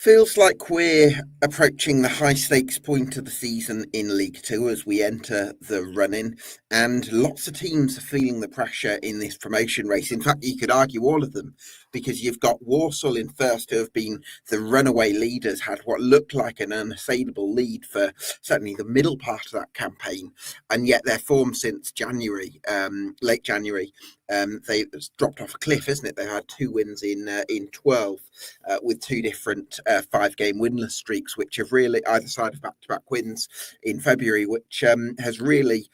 Feels like we're approaching the high stakes point of the season in League Two as we enter the run-in, and lots of teams are feeling the pressure in this promotion race. In fact, you could argue all of them, because you've got Walsall in first, who have been the runaway leaders, had what looked like an unassailable lead for certainly the middle part of that campaign, and yet their form since January, late January, they dropped off a cliff, isn't it? They had 2 wins in 12, with 2 different 5-game winless streaks, which have really either side of back-to-back wins in February, which has really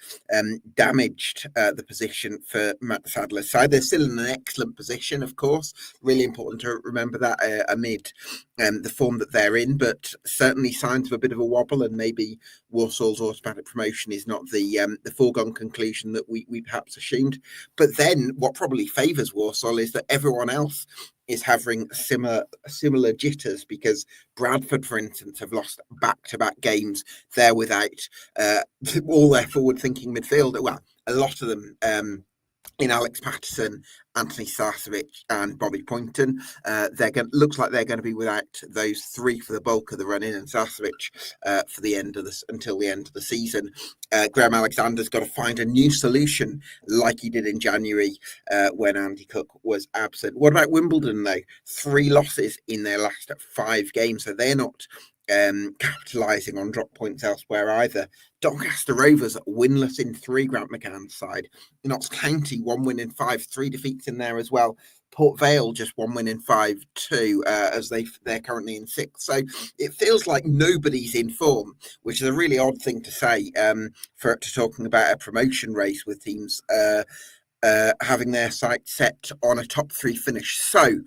damaged the position for Matt Sadler's side. They're still in an excellent position, of course. Really important to remember that amid the form that they're in, but certainly signs of a bit of a wobble, and maybe Walsall's automatic promotion is not the foregone conclusion that we perhaps assumed. But then what probably favours Walsall is that everyone else is having similar jitters, because Bradford, for instance, have lost back-to-back games. They're without all their forward-thinking midfield. Well, a lot of them in Alex Patterson, Anthony Sarcevic, and Bobby Poynton. Looks like they're going to be without those 3 for the bulk of the run-in, and Sarcevic for the end of until the end of the season. Graham Alexander's got to find a new solution, like he did in January when Andy Cook was absent. What about Wimbledon, though? 3 losses in their last 5 games, so they're not capitalising on drop points elsewhere either. Doncaster Rovers winless in 3, Grant McCann's side. Notts County 1 win in 5, 3 defeats in there as well. Port Vale just 1 win in 5 too, as they're currently in 6th. So it feels like nobody's in form, which is a really odd thing to say for talking about a promotion race with teams having their sights set on a top 3 finish. So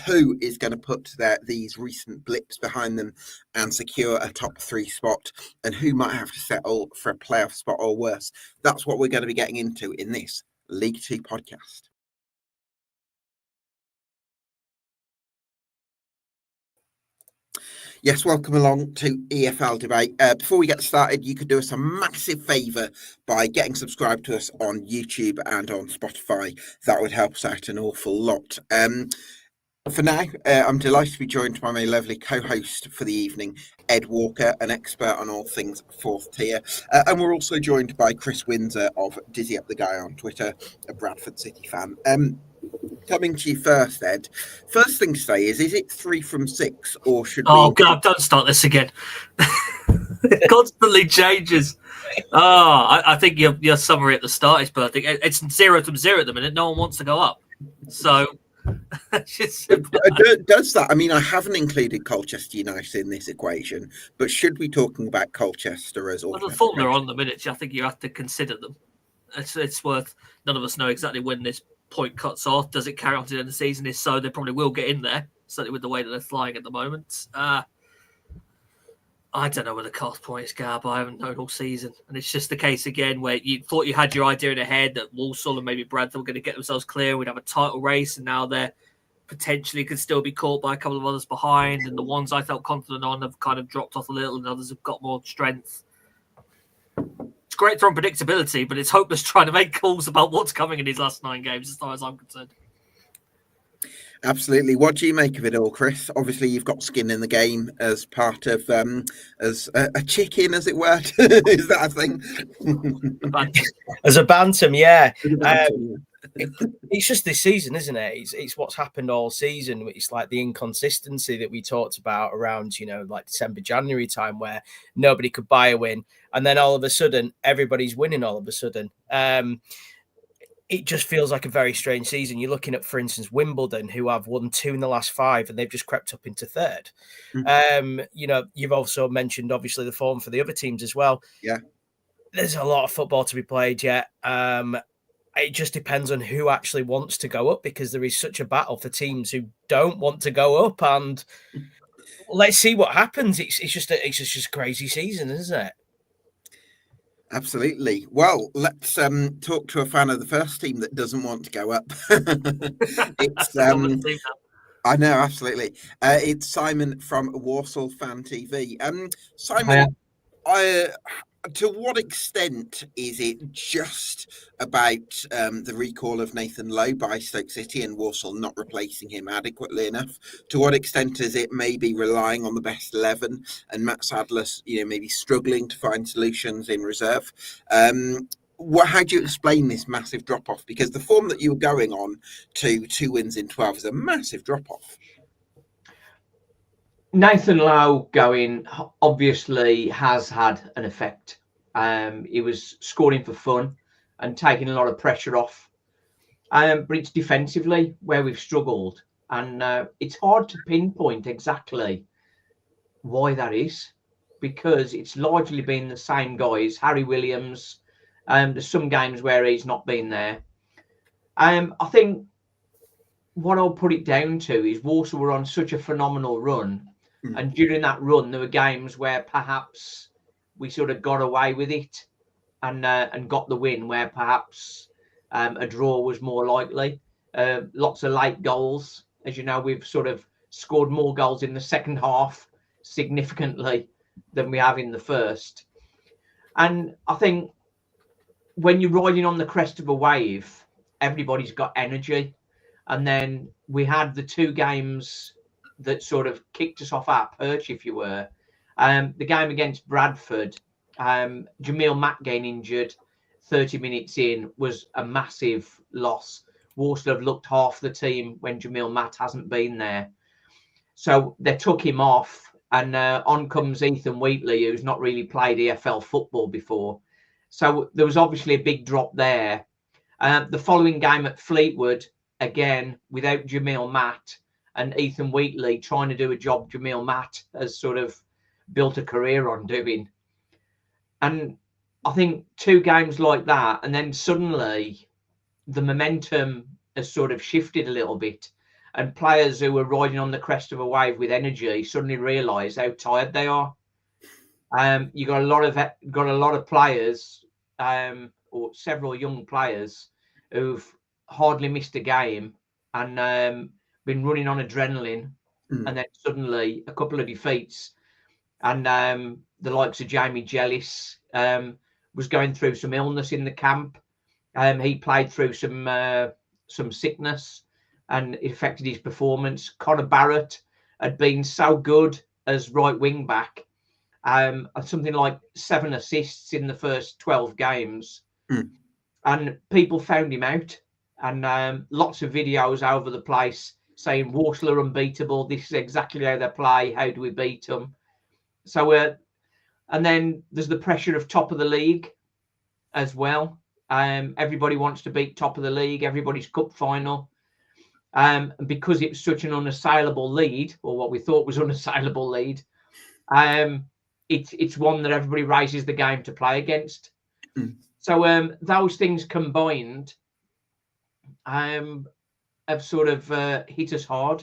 who is going to put these recent blips behind them and secure a top 3 spot, and who might have to settle for a playoff spot or worse? That's what we're going to be getting into in this League Two podcast. Yes, welcome along to EFL Debate. Before we get started, you could do us a massive favour by getting subscribed to us on YouTube and on Spotify. That would help us out an awful lot. For now, I'm delighted to be joined by my lovely co-host for the evening, Ed Walker, an expert on all things 4th tier. And we're also joined by Chris Windsor of Dizzy Up the Guy on Twitter, a Bradford City fan. Coming to you first, Ed. First thing to say is it 3 from 6, or should we... Oh, God, don't start this again. It constantly changes. I think your summary at the start is perfect. It's 0 from 0 at the minute. No one wants to go up. So... Does that? I mean, I haven't included Colchester United in this equation, but should we be talking about Colchester as well? The form they're on the minute, I think you have to consider them. It's worth. None of us know exactly when this point cuts off. Does it carry on to the end of the season? If so, they probably will get in there. Certainly with the way that they're flying at the moment. I don't know where the cut point is, Gab. I haven't known all season. And it's just the case again where you thought you had your idea in the head that Walsall and maybe Bradford were going to get themselves clear. We'd have a title race, and now they're potentially could still be caught by a couple of others behind. And the ones I felt confident on have kind of dropped off a little, and others have got more strength. It's great for unpredictability, but it's hopeless trying to make calls about what's coming in these last 9 games, as far as I'm concerned. Absolutely. What do you make of it all, Chris? Obviously, you've got skin in the game as part of as a chicken, as it were. Is that a thing? As a bantam, yeah. It's just this season, isn't it? It's what's happened all season. It's like the inconsistency that we talked about around, like December, January time, where nobody could buy a win, and then all of a sudden everybody's winning. All of a sudden, it just feels like a very strange season. You're looking at, for instance, Wimbledon, who have won 2 in the last 5, and they've just crept up into 3rd. Mm-hmm. You've also mentioned, obviously, the form for the other teams as well. Yeah. There's a lot of football to be played yet. It just depends on who actually wants to go up, because there is such a battle for teams who don't want to go up. And let's see what happens. It's just a crazy season, isn't it? Absolutely. Well, let's talk to a fan of the first team that doesn't want to go up. It's I know, absolutely. It's Simon from Walsall Fan TV. Simon, To what extent is it just about the recall of Nathan Lowe by Stoke City and Walsall not replacing him adequately enough? To what extent is it maybe relying on the best 11 and Matt Sadler, maybe struggling to find solutions in reserve? How do you explain this massive drop-off? Because the form that you're going on to 2 wins in 12 is a massive drop-off. Nathan Lowe going obviously has had an effect. He was scoring for fun and taking a lot of pressure off. But it's defensively where we've struggled. And it's hard to pinpoint exactly why that is, because it's largely been the same guys. Harry Williams, there's some games where he's not been there. I think what I'll put it down to is Walsall were on such a phenomenal run. And during that run, there were games where perhaps we sort of got away with it and got the win, where perhaps a draw was more likely. Lots of late goals. As you know, we've sort of scored more goals in the second half significantly than we have in the first. And I think when you're riding on the crest of a wave, everybody's got energy. And then we had the 2 games that sort of kicked us off our perch, if you were. The game against Bradford, Jamil Matt getting injured 30 minutes in was a massive loss. Walsall have looked half the team when Jamil Matt hasn't been there. So they took him off, and on comes Ethan Wheatley, who's not really played EFL football before. So there was obviously a big drop there. The following game at Fleetwood, again, without Jamil Matt, and Ethan Wheatley trying to do a job Jamil Matt has sort of built a career on doing. And I think 2 games like that, and then suddenly the momentum has sort of shifted a little bit, and players who were riding on the crest of a wave with energy suddenly realise how tired they are. You got a lot of players, or several young players who've hardly missed a game and been running on adrenaline, and then suddenly a couple of defeats, and the likes of Jamie Jellis was going through some illness in the camp. He played through some sickness, and it affected his performance. Connor Barrett had been so good as right wing back, something like 7 assists in the first 12 games, and people found him out, and lots of videos over the place saying Walsall are unbeatable. This is exactly how they play. How do we beat them? So, and then there's the pressure of top of the league as well. Everybody wants to beat top of the league. Everybody's cup final. Because it's such an unassailable lead, or what we thought was unassailable lead, it's one that everybody raises the game to play against. So those things combined have sort of hit us hard,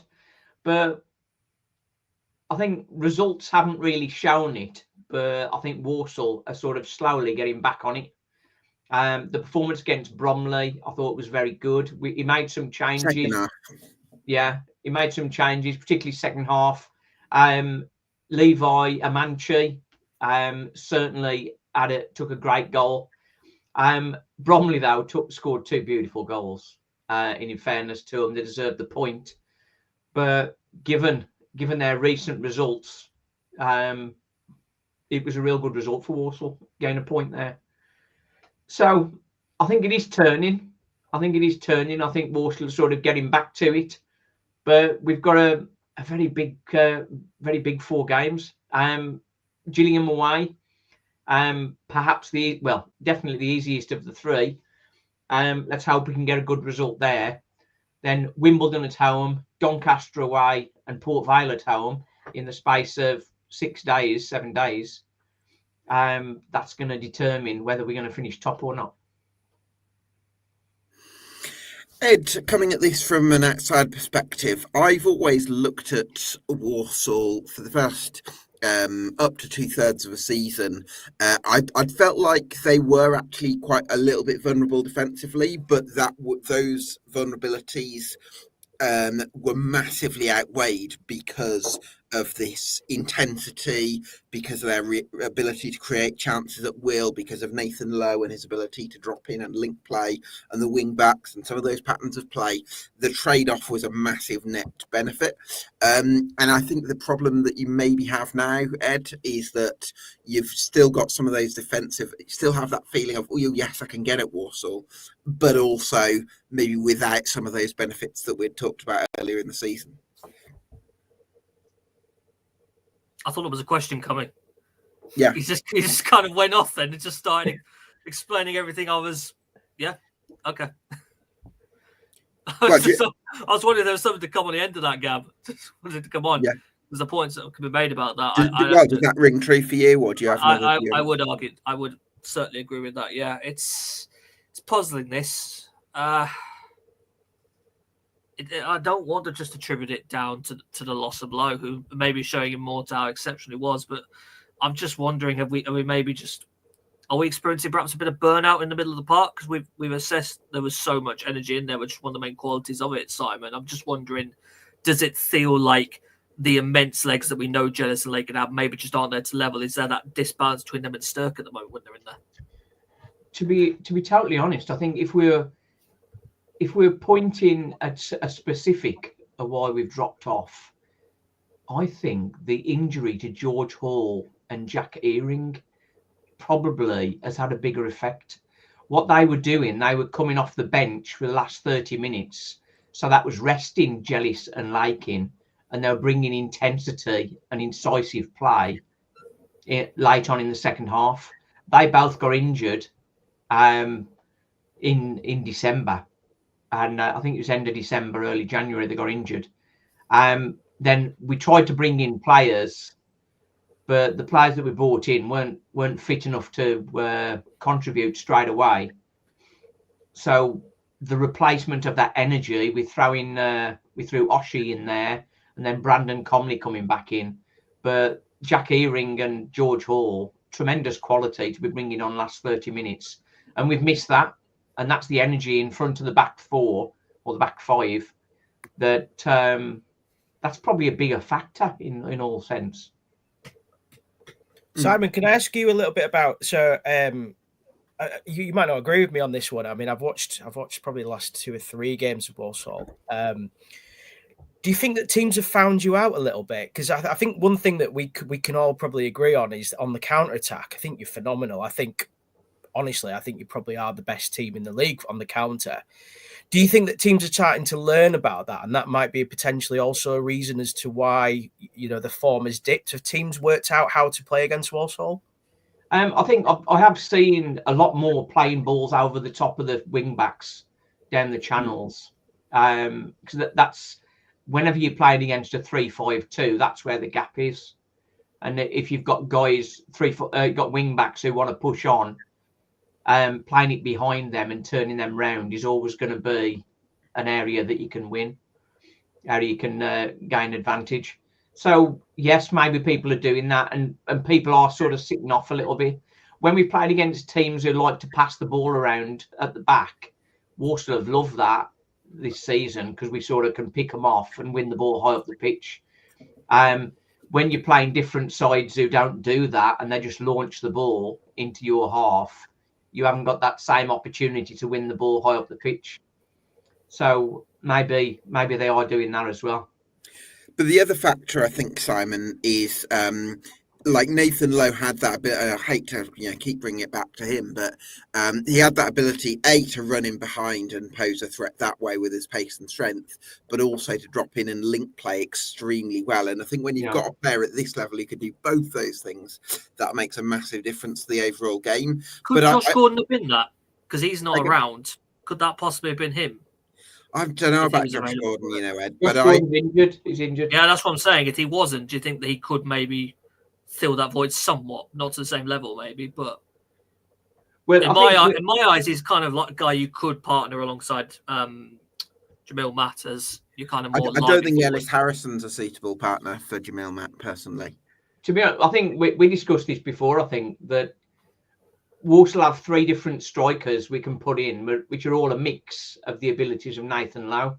but I think results haven't really shown it. But I think Walsall are sort of slowly getting back on it. The performance against Bromley, I thought was very good. He made some changes. Yeah, he made some changes, particularly second half. Levi Amanchi certainly took a great goal. Bromley though scored 2 beautiful goals. In fairness to them, they deserved the point. But given their recent results, it was a real good result for Walsall, getting a point there. So I think it is turning. I think Walsall is sort of getting back to it. But we've got a very big 4 games. Gillingham away, perhaps definitely the easiest of the 3. Let's hope we can get a good result there. Then Wimbledon at home, Doncaster away, and Port Vale at home in the space of 7 days. That's going to determine whether we're going to finish top or not. Ed, coming at this from an outside perspective, I've always looked at Walsall for the first up to 2/3 of a season. I'd felt like they were actually quite a little bit vulnerable defensively, but those vulnerabilities were massively outweighed because of this intensity, because of their ability to create chances at will, because of Nathan Lowe and his ability to drop in and link play, and the wing backs and some of those patterns of play. The trade-off was a massive net benefit. And I think the problem that you maybe have now, Ed, is that you've still got some of those defensive, you still have that feeling of, oh, yes, I can get at Walsall, but also maybe without some of those benefits that we'd talked about earlier in the season. I thought there was a question coming. Yeah. He just kind of went off then and just started explaining everything. Okay. I was wondering if there was something to come on the end of that, Gab. Just wanted to come on. Yeah. There's a point that can be made about that. Does that ring true for you, or do you have another view? I would argue. I would certainly agree with that. Yeah, it's puzzling. This. I don't want to just attribute it down to the loss of Lowe, who may be showing him more to how exceptional he was. But I'm just wondering, are we experiencing perhaps a bit of burnout in the middle of the park? Because we've assessed there was so much energy in there, which is one of the main qualities of it, Simon. I'm just wondering, does it feel like the immense legs that we know Jealous and Lake can have maybe just aren't there to level? Is there that disbalance between them and Stirk at the moment when they're in there? To be totally honest, I think if we're pointing at a specific of why we've dropped off, I think the injury to George Hall and Jack Earing probably has had a bigger effect. What they were doing, they were coming off the bench for the last 30 minutes. So that was resting Jealous and Lakin, and they were bringing intensity and incisive play late on in the second half. They both got injured in December. And I think it was end of December, early January, they got injured. Then we tried to bring in players, but the players that we brought in weren't fit enough to contribute straight away. So the replacement of that energy, we threw Oshie in there, and then Brandon Comley coming back in. But Jack Earing and George Hall, tremendous quality to be bringing on last 30 minutes. And we've missed that. And that's the energy in front of the back four or the back five that's probably a bigger factor in all sense. Simon, can I ask you a little bit about, you might not agree with me on this one. I mean, I've watched probably the last 2 or 3 games of Walsall. Do you think that teams have found you out a little bit? Because I think one thing that we can all probably agree on is on the counter-attack. I think you're phenomenal. Honestly, I think you probably are the best team in the league on the counter. Do you think that teams are starting to learn about that? And that might be potentially also a reason as to why, the form has dipped. Have teams worked out how to play against Walsall? I think I have seen a lot more playing balls over the top of the wing backs down the channels. Because that's whenever you're playing against a 3-5-2, that's where the gap is. And if you've got guys, got wing backs who want to push on, playing it behind them and turning them round is always going to be an area that you can win, area you can gain advantage. So yes, maybe people are doing that, and people are sort of sitting off a little bit. When we played against teams who like to pass the ball around at the back, Walsall have loved that this season because we sort of can pick them off and win the ball high up the pitch. When you're playing different sides who don't do that and they just launch the ball into your half, you haven't got that same opportunity to win the ball high up the pitch. So maybe they are doing that as well. But the other factor, I think, Simon, is like Nathan Lowe had that ability. I hate to keep bringing it back to him, but he had that ability, to run in behind and pose a threat that way with his pace and strength, but also to drop in and link play extremely well. And I think when you've got a player at this level who can do both those things, that makes a massive difference to the overall game. Could Josh Gordon have been that? Because he's not around. Could that possibly have been him? I don't know about Josh Gordon, Ed. But he's injured. Yeah, that's what I'm saying. If he wasn't, do you think that he could maybe fill that void somewhat, not to the same level, maybe, but in my eyes, he's kind of like a guy you could partner alongside Jamil Matt as you kind of more. I don't think Ellis Harrison's a suitable partner for Jamil Matt personally. To be honest, I think we discussed this before. I think that Walsall have 3 different strikers we can put in, which are all a mix of the abilities of Nathan Lowe.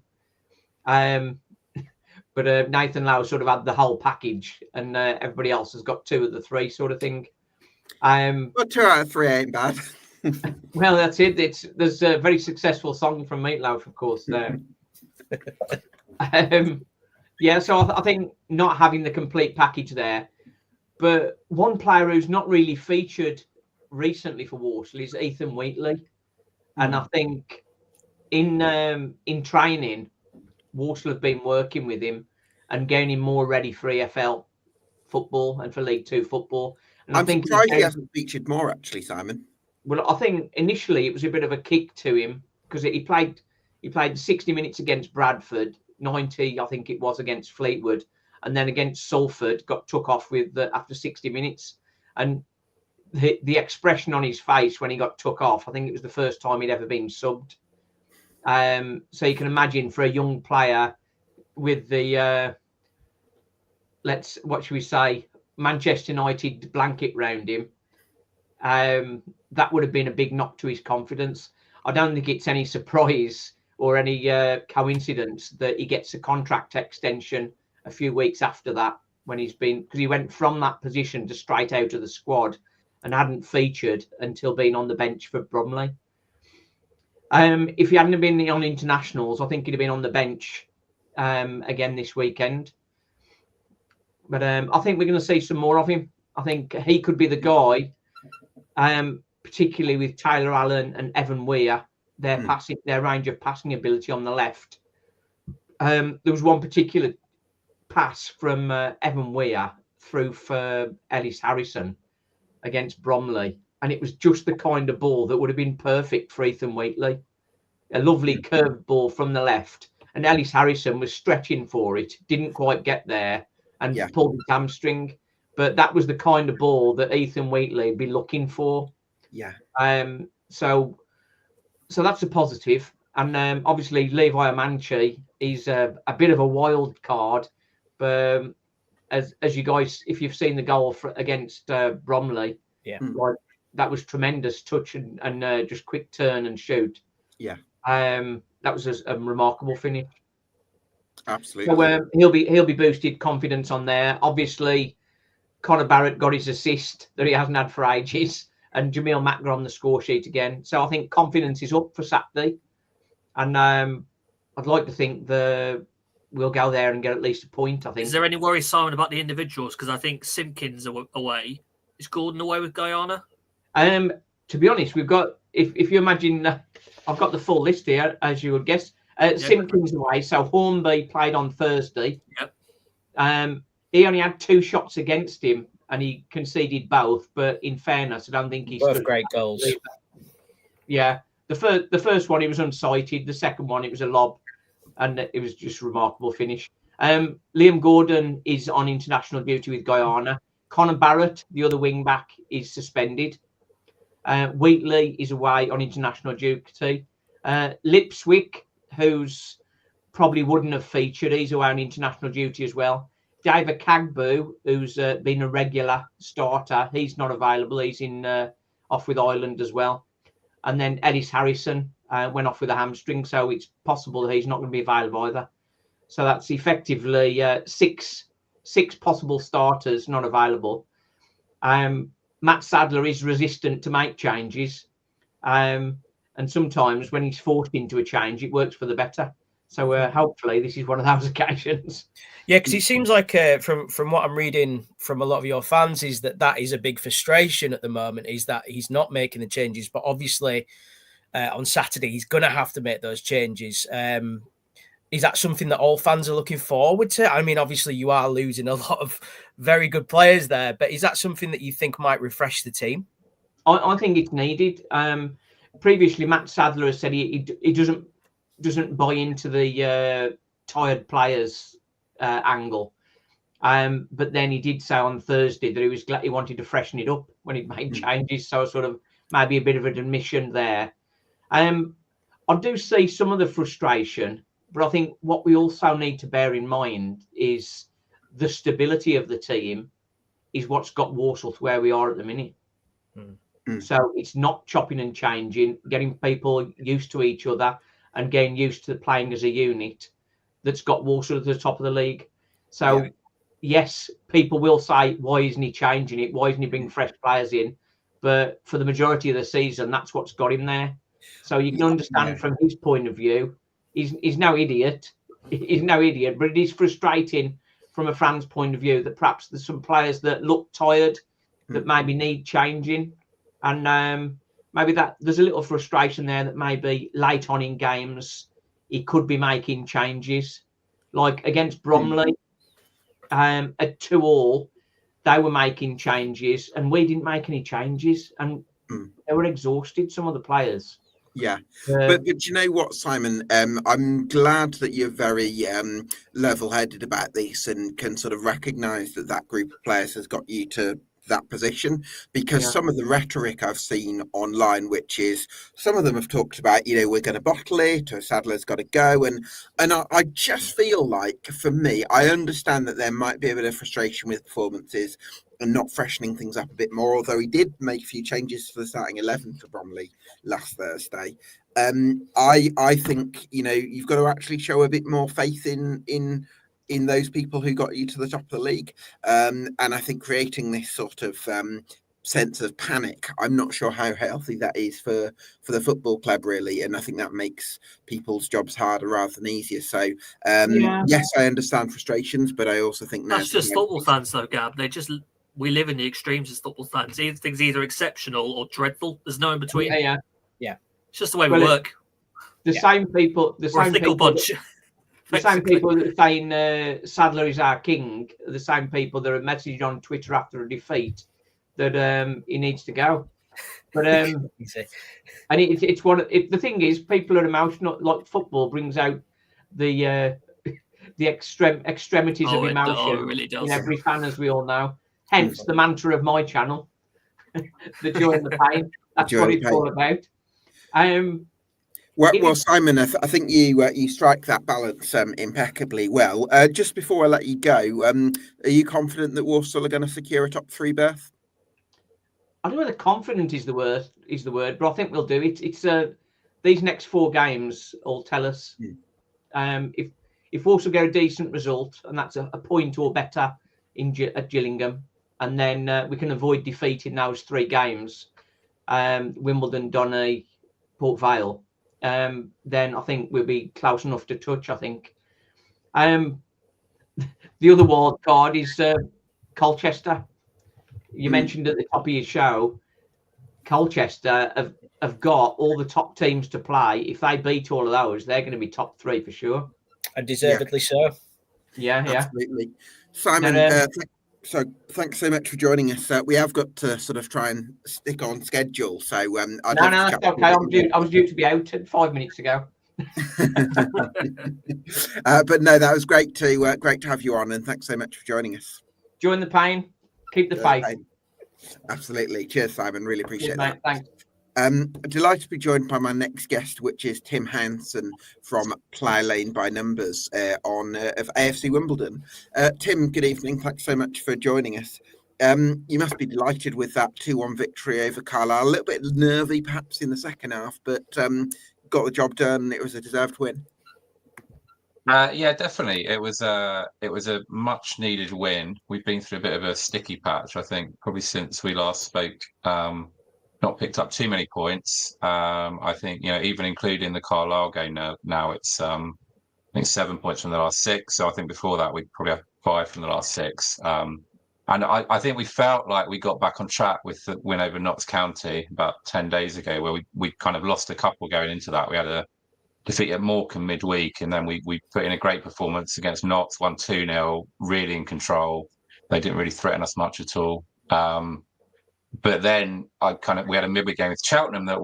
But Nathan Lowe sort of had the whole package, and everybody else has got 2 of the 3 sort of thing. Well, 2 out of 3 ain't bad. Well, that's it. There's a very successful song from Meatloaf, of course, there. Yeah, so I think not having the complete package there. But one player who's not really featured recently for Walsall is Ethan Wheatley. And I think in training, Walsall have been working with him and getting him more ready for EFL football and for League Two football. And I'm I think surprised he hasn't featured more, actually, Simon. Well, I think initially it was a bit of a kick to him because he played 60 minutes against Bradford, 90 I think it was against Fleetwood, and then against Salford got took off with after 60 minutes. And the expression on his face when he got took off, I think it was the first time he'd ever been subbed. So you can imagine for a young player with the what should we say, Manchester United blanket round him, that would have been a big knock to his confidence. I don't think it's any surprise or any coincidence that he gets a contract extension a few weeks after that, when because he went from that position to straight out of the squad and hadn't featured until being on the bench for Bromley. If he hadn't been on internationals, I think he'd have been on the bench again this weekend. But I think we're going to see some more of him. I think he could be the guy, particularly with Taylor Allen and Evan Weir, their range of passing ability on the left. There was one particular pass from Evan Weir through for Ellis Harrison against Bromley, and it was just the kind of ball that would have been perfect for Ethan Wheatley. A lovely curved ball from the left, and Ellis Harrison was stretching for it, didn't quite get there, and pulled his hamstring. But that was the kind of ball that Ethan Wheatley would be looking for. Yeah. So that's a positive. And obviously Levi Amanchi is a bit of a wild card. But as you guys, if you've seen the goal against Bromley, like, that was tremendous touch and just quick turn and shoot. Yeah. That was a remarkable finish. Absolutely. So he'll be boosted confidence on there. Obviously, Connor Barrett got his assist that he hasn't had for ages, and Jamil Macker on the score sheet again. So I think confidence is up for Saturday, and I'd like to think we'll go there and get at least a point. I think. Is there any worry, Simon, about the individuals? Because I think Simpkins away. Is Gordon away with Guyana? To be honest, we've got if you imagine, I've got the full list here, as you would guess. Simpkins away, so Hornby played on Thursday. Yep. He only had 2 shots against him, and he conceded both. But in fairness, I don't think he's both great goals. Yeah, the first one he was unsighted. The second one it was a lob, and it was just a remarkable finish. Liam Gordon is on international duty with Guyana. Connor Barrett, the other wing back, is suspended. Wheatley is away on international duty. Lipswick, who's probably wouldn't have featured, he's away on international duty as well. David Kagbu, who's been a regular starter, he's not available. He's off with Ireland as well. And then Ellis Harrison went off with a hamstring, so it's possible that he's not going to be available either. So that's effectively 6 possible starters not available. Matt Sadler is resistant to make changes. And sometimes when he's forced into a change, it works for the better. So hopefully this is one of those occasions. Yeah, because it seems like from what I'm reading from a lot of your fans is that is a big frustration at the moment, is that he's not making the changes. But obviously on Saturday, he's going to have to make those changes. Is that something that all fans are looking forward to? I mean, obviously you are losing a lot of very good players there, but is that something that you think might refresh the team? I think it's needed. Previously, Matt Sadler has said he doesn't buy into the tired players angle. But then he did say on Thursday that he was glad he wanted to freshen it up when he made changes. So sort of maybe a bit of an admission there. I do see some of the frustration, but I think what we also need to bear in mind is the stability of the team is what's got Walsall to where we are at the minute. So it's not chopping and changing, getting people used to each other and getting used to playing as a unit. that's got Walsall at the top of the league. So, yes, people will say, why isn't he changing it? Why isn't he bringing fresh players in? But for the majority of the season, that's what's got him there. So you can understand from his point of view, he's no idiot. He's no idiot, but it is frustrating from a fan's point of view that perhaps there's some players that look tired, that maybe need changing. And maybe that there's a little frustration there that maybe late on in games, he could be making changes. Like against Bromley, at 2-2, they were making changes and we didn't make any changes, and they were exhausted, some of the players. Yeah, but you know what, Simon? I'm glad that you're very level-headed about this and can sort of recognise that group of players has got you to that position, because some of the rhetoric I've seen online, which is some of them have talked about, you know, we're going to bottle it, or Sadler's got to go, and I just feel like, for me, I understand that there might be a bit of frustration with performances and not freshening things up a bit more, although he did make a few changes to the starting 11 for Bromley last Thursday. I think, you know, you've got to actually show a bit more faith in those people who got you to the top of the league. And I think creating this sort of sense of panic, I'm not sure how healthy that is for the football club, really. And I think that makes people's jobs harder rather than easier. So, yes, I understand frustrations, but I also think that's just football fans, though, Gab. We live in the extremes as football fans. Things either exceptional or dreadful. There's no in between. Yeah. It's just the way we work. The same people, We're a fickle bunch. The same people that are saying Sadler is our king are the same people that are messaging on Twitter after a defeat that he needs to go. But and it's one. The thing is, people are emotional. Like football brings out the extremities of emotion really does. in every fan, as we all know. Hence the mantra of my channel, the joy and the pain. That's what it's all about. Well, Simon, I think you strike that balance impeccably well. Just before I let you go, are you confident that Walsall are going to secure a top 3 berth? I don't know whether confident is the word, but I think we'll do it. It's these next 4 games all tell us. If Walsall get a decent result, and that's a point or better at Gillingham, and then we can avoid defeat in those 3 games, Wimbledon, Donny, Port Vale. Then I think we'll be close enough to touch, I think. The other wild card is Colchester. You mentioned at the top of your show, Colchester have got all the top teams to play. If they beat all of those, they're going to be top 3 for sure. And deservedly so. Yeah. Absolutely. Simon, so thanks so much for joining us. We have got to sort of try and stick on schedule. So that's okay. I was due to be out 5 minutes ago. But no, that was great to have you on, and thanks so much for joining us. Join the pain, keep the faith. Absolutely. Cheers, Simon. Really appreciate that. Thanks. Delighted to be joined by my next guest, which is Tim Hanson from Plough Lane by Numbers of AFC Wimbledon. Tim, good evening. Thanks so much for joining us. You must be delighted with that 2-1 victory over Carlisle. A little bit nervy, perhaps, in the second half, but got the job done. It was a deserved win. Yeah, definitely. It was a much needed win. We've been through a bit of a sticky patch, I think, probably since we last spoke. Not picked up too many points. I think, even including the Carlisle game now it's I think 7 points from the last 6. So I think before that we probably have 5 from the last 6. And I think we felt like we got back on track with the win over Notts County about 10 days ago, where we kind of lost a couple going into that. We had a defeat at Morecambe midweek, and then we put in a great performance against Notts, won 2-0, really in control. They didn't really threaten us much at all. But then we had a midweek game with Cheltenham that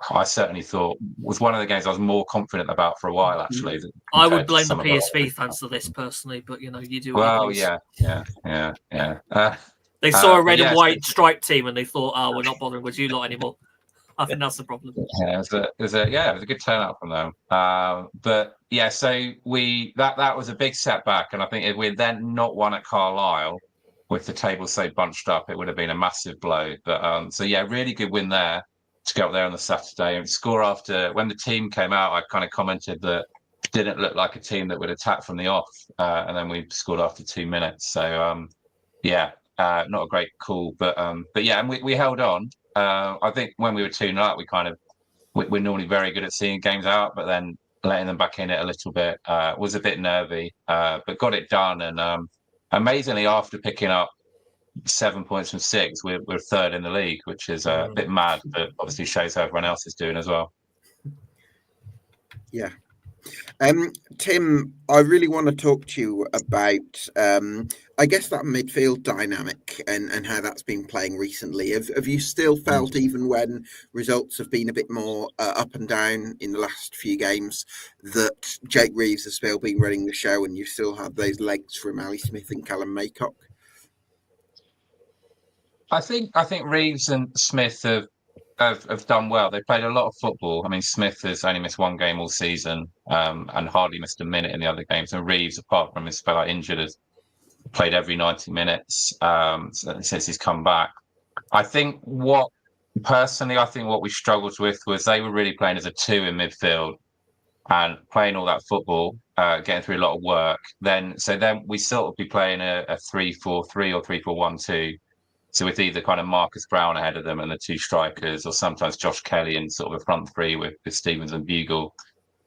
I certainly thought was one of the games I was more confident about for a while, actually. I would blame the PSV fans for this personally, but you do. Well, yeah. They saw a red and white striped team and they thought, we're not bothering with you lot anymore. I think that's the problem. Yeah, it was a good turnout from them. But yeah, so that was a big setback, and I think if we'd then not won at Carlisle, with the table so bunched up, it would have been a massive blow. But so yeah, really good win there to go up there on the Saturday and score after. When the team came out, I kind of commented that didn't look like a team that would attack from the off, and then we scored after 2 minutes. So not a great call, but yeah, and we held on. I think when we were 2-0 up, we're normally very good at seeing games out, but then letting them back in it a little bit was a bit nervy, but got it done. And amazingly, after picking up 7 points from 6, we're third in the league, which is a bit mad, but obviously shows how everyone else is doing as well. Yeah. Tim, I really want to talk to you about, I guess, that midfield dynamic and how that's been playing recently. Have you still felt, even when results have been a bit more up and down in the last few games, that Jake Reeves has still been running the show and you still have those legs from Ali Smith and Callum Maycock? I think Reeves and Smith have done well. They played a lot of football. I mean, Smith has only missed 1 game all season, and hardly missed a minute in the other games. And Reeves, apart from his spell injured, has played every 90 minutes since he's come back. I think what we struggled with was they were really playing as a 2 in midfield and playing all that football, getting through a lot of work. Then we sort of be playing a 3-4-3 or 3-4-1-2. So with either kind of Marcus Brown ahead of them and the 2 strikers, or sometimes Josh Kelly in sort of a front 3 with Stevens and Bugle.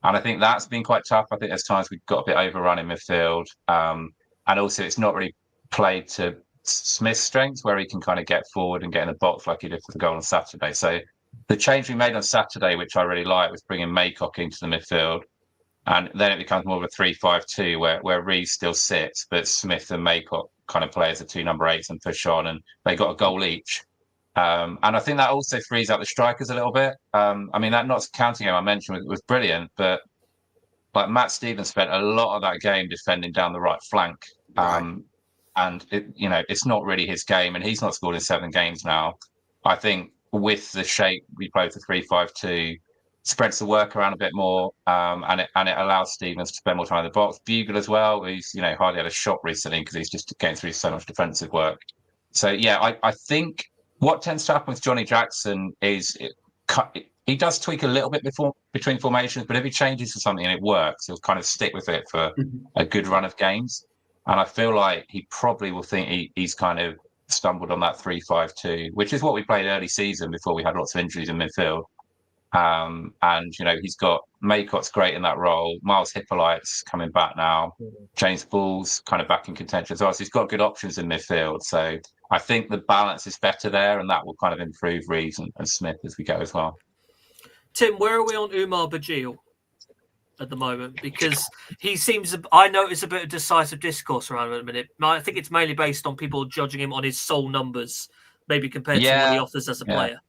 And I think that's been quite tough. I think there's times we've got a bit overrun in midfield. And also it's not really played to Smith's strengths, where he can kind of get forward and get in the box like he did for the goal on Saturday. So the change we made on Saturday, which I really like, was bringing Maycock into the midfield. And then it becomes more of a 3-5-2 where Reeves still sits, but Smith and Maycock kind of play as the 2 number 8s and push on, and they got a goal each. And I think that also frees out the strikers a little bit. I mean, that Notts County game I mentioned was brilliant, but like Matt Stevens spent a lot of that game defending down the right flank. And it's not really his game, and he's not scored in 7 games now. I think with the shape we play for 3-5-2, spreads the work around a bit more, and it allows Stevens to spend more time in the box. Bugle as well, who's hardly had a shot recently because he's just getting through so much defensive work. So yeah, I think what tends to happen with Johnny Jackson is he does tweak a little bit between formations, but if he changes to something and it works, he'll kind of stick with it for a good run of games. And I feel like he probably will think he's kind of stumbled on that 3-5-2, which is what we played early season before we had lots of injuries in midfield. And he's got Maycock's great in that role. Miles Hippolyte's coming back now. James Bull's kind of back in contention as well. So he's got good options in midfield. So I think the balance is better there, and that will kind of improve Reeves and Smith as we go as well. Tim, where are we on Umar Bajil at the moment? Because he seems, I notice a bit of decisive discourse around him at the minute. I think it's mainly based on people judging him on his sole numbers, maybe compared to what he offers as a player.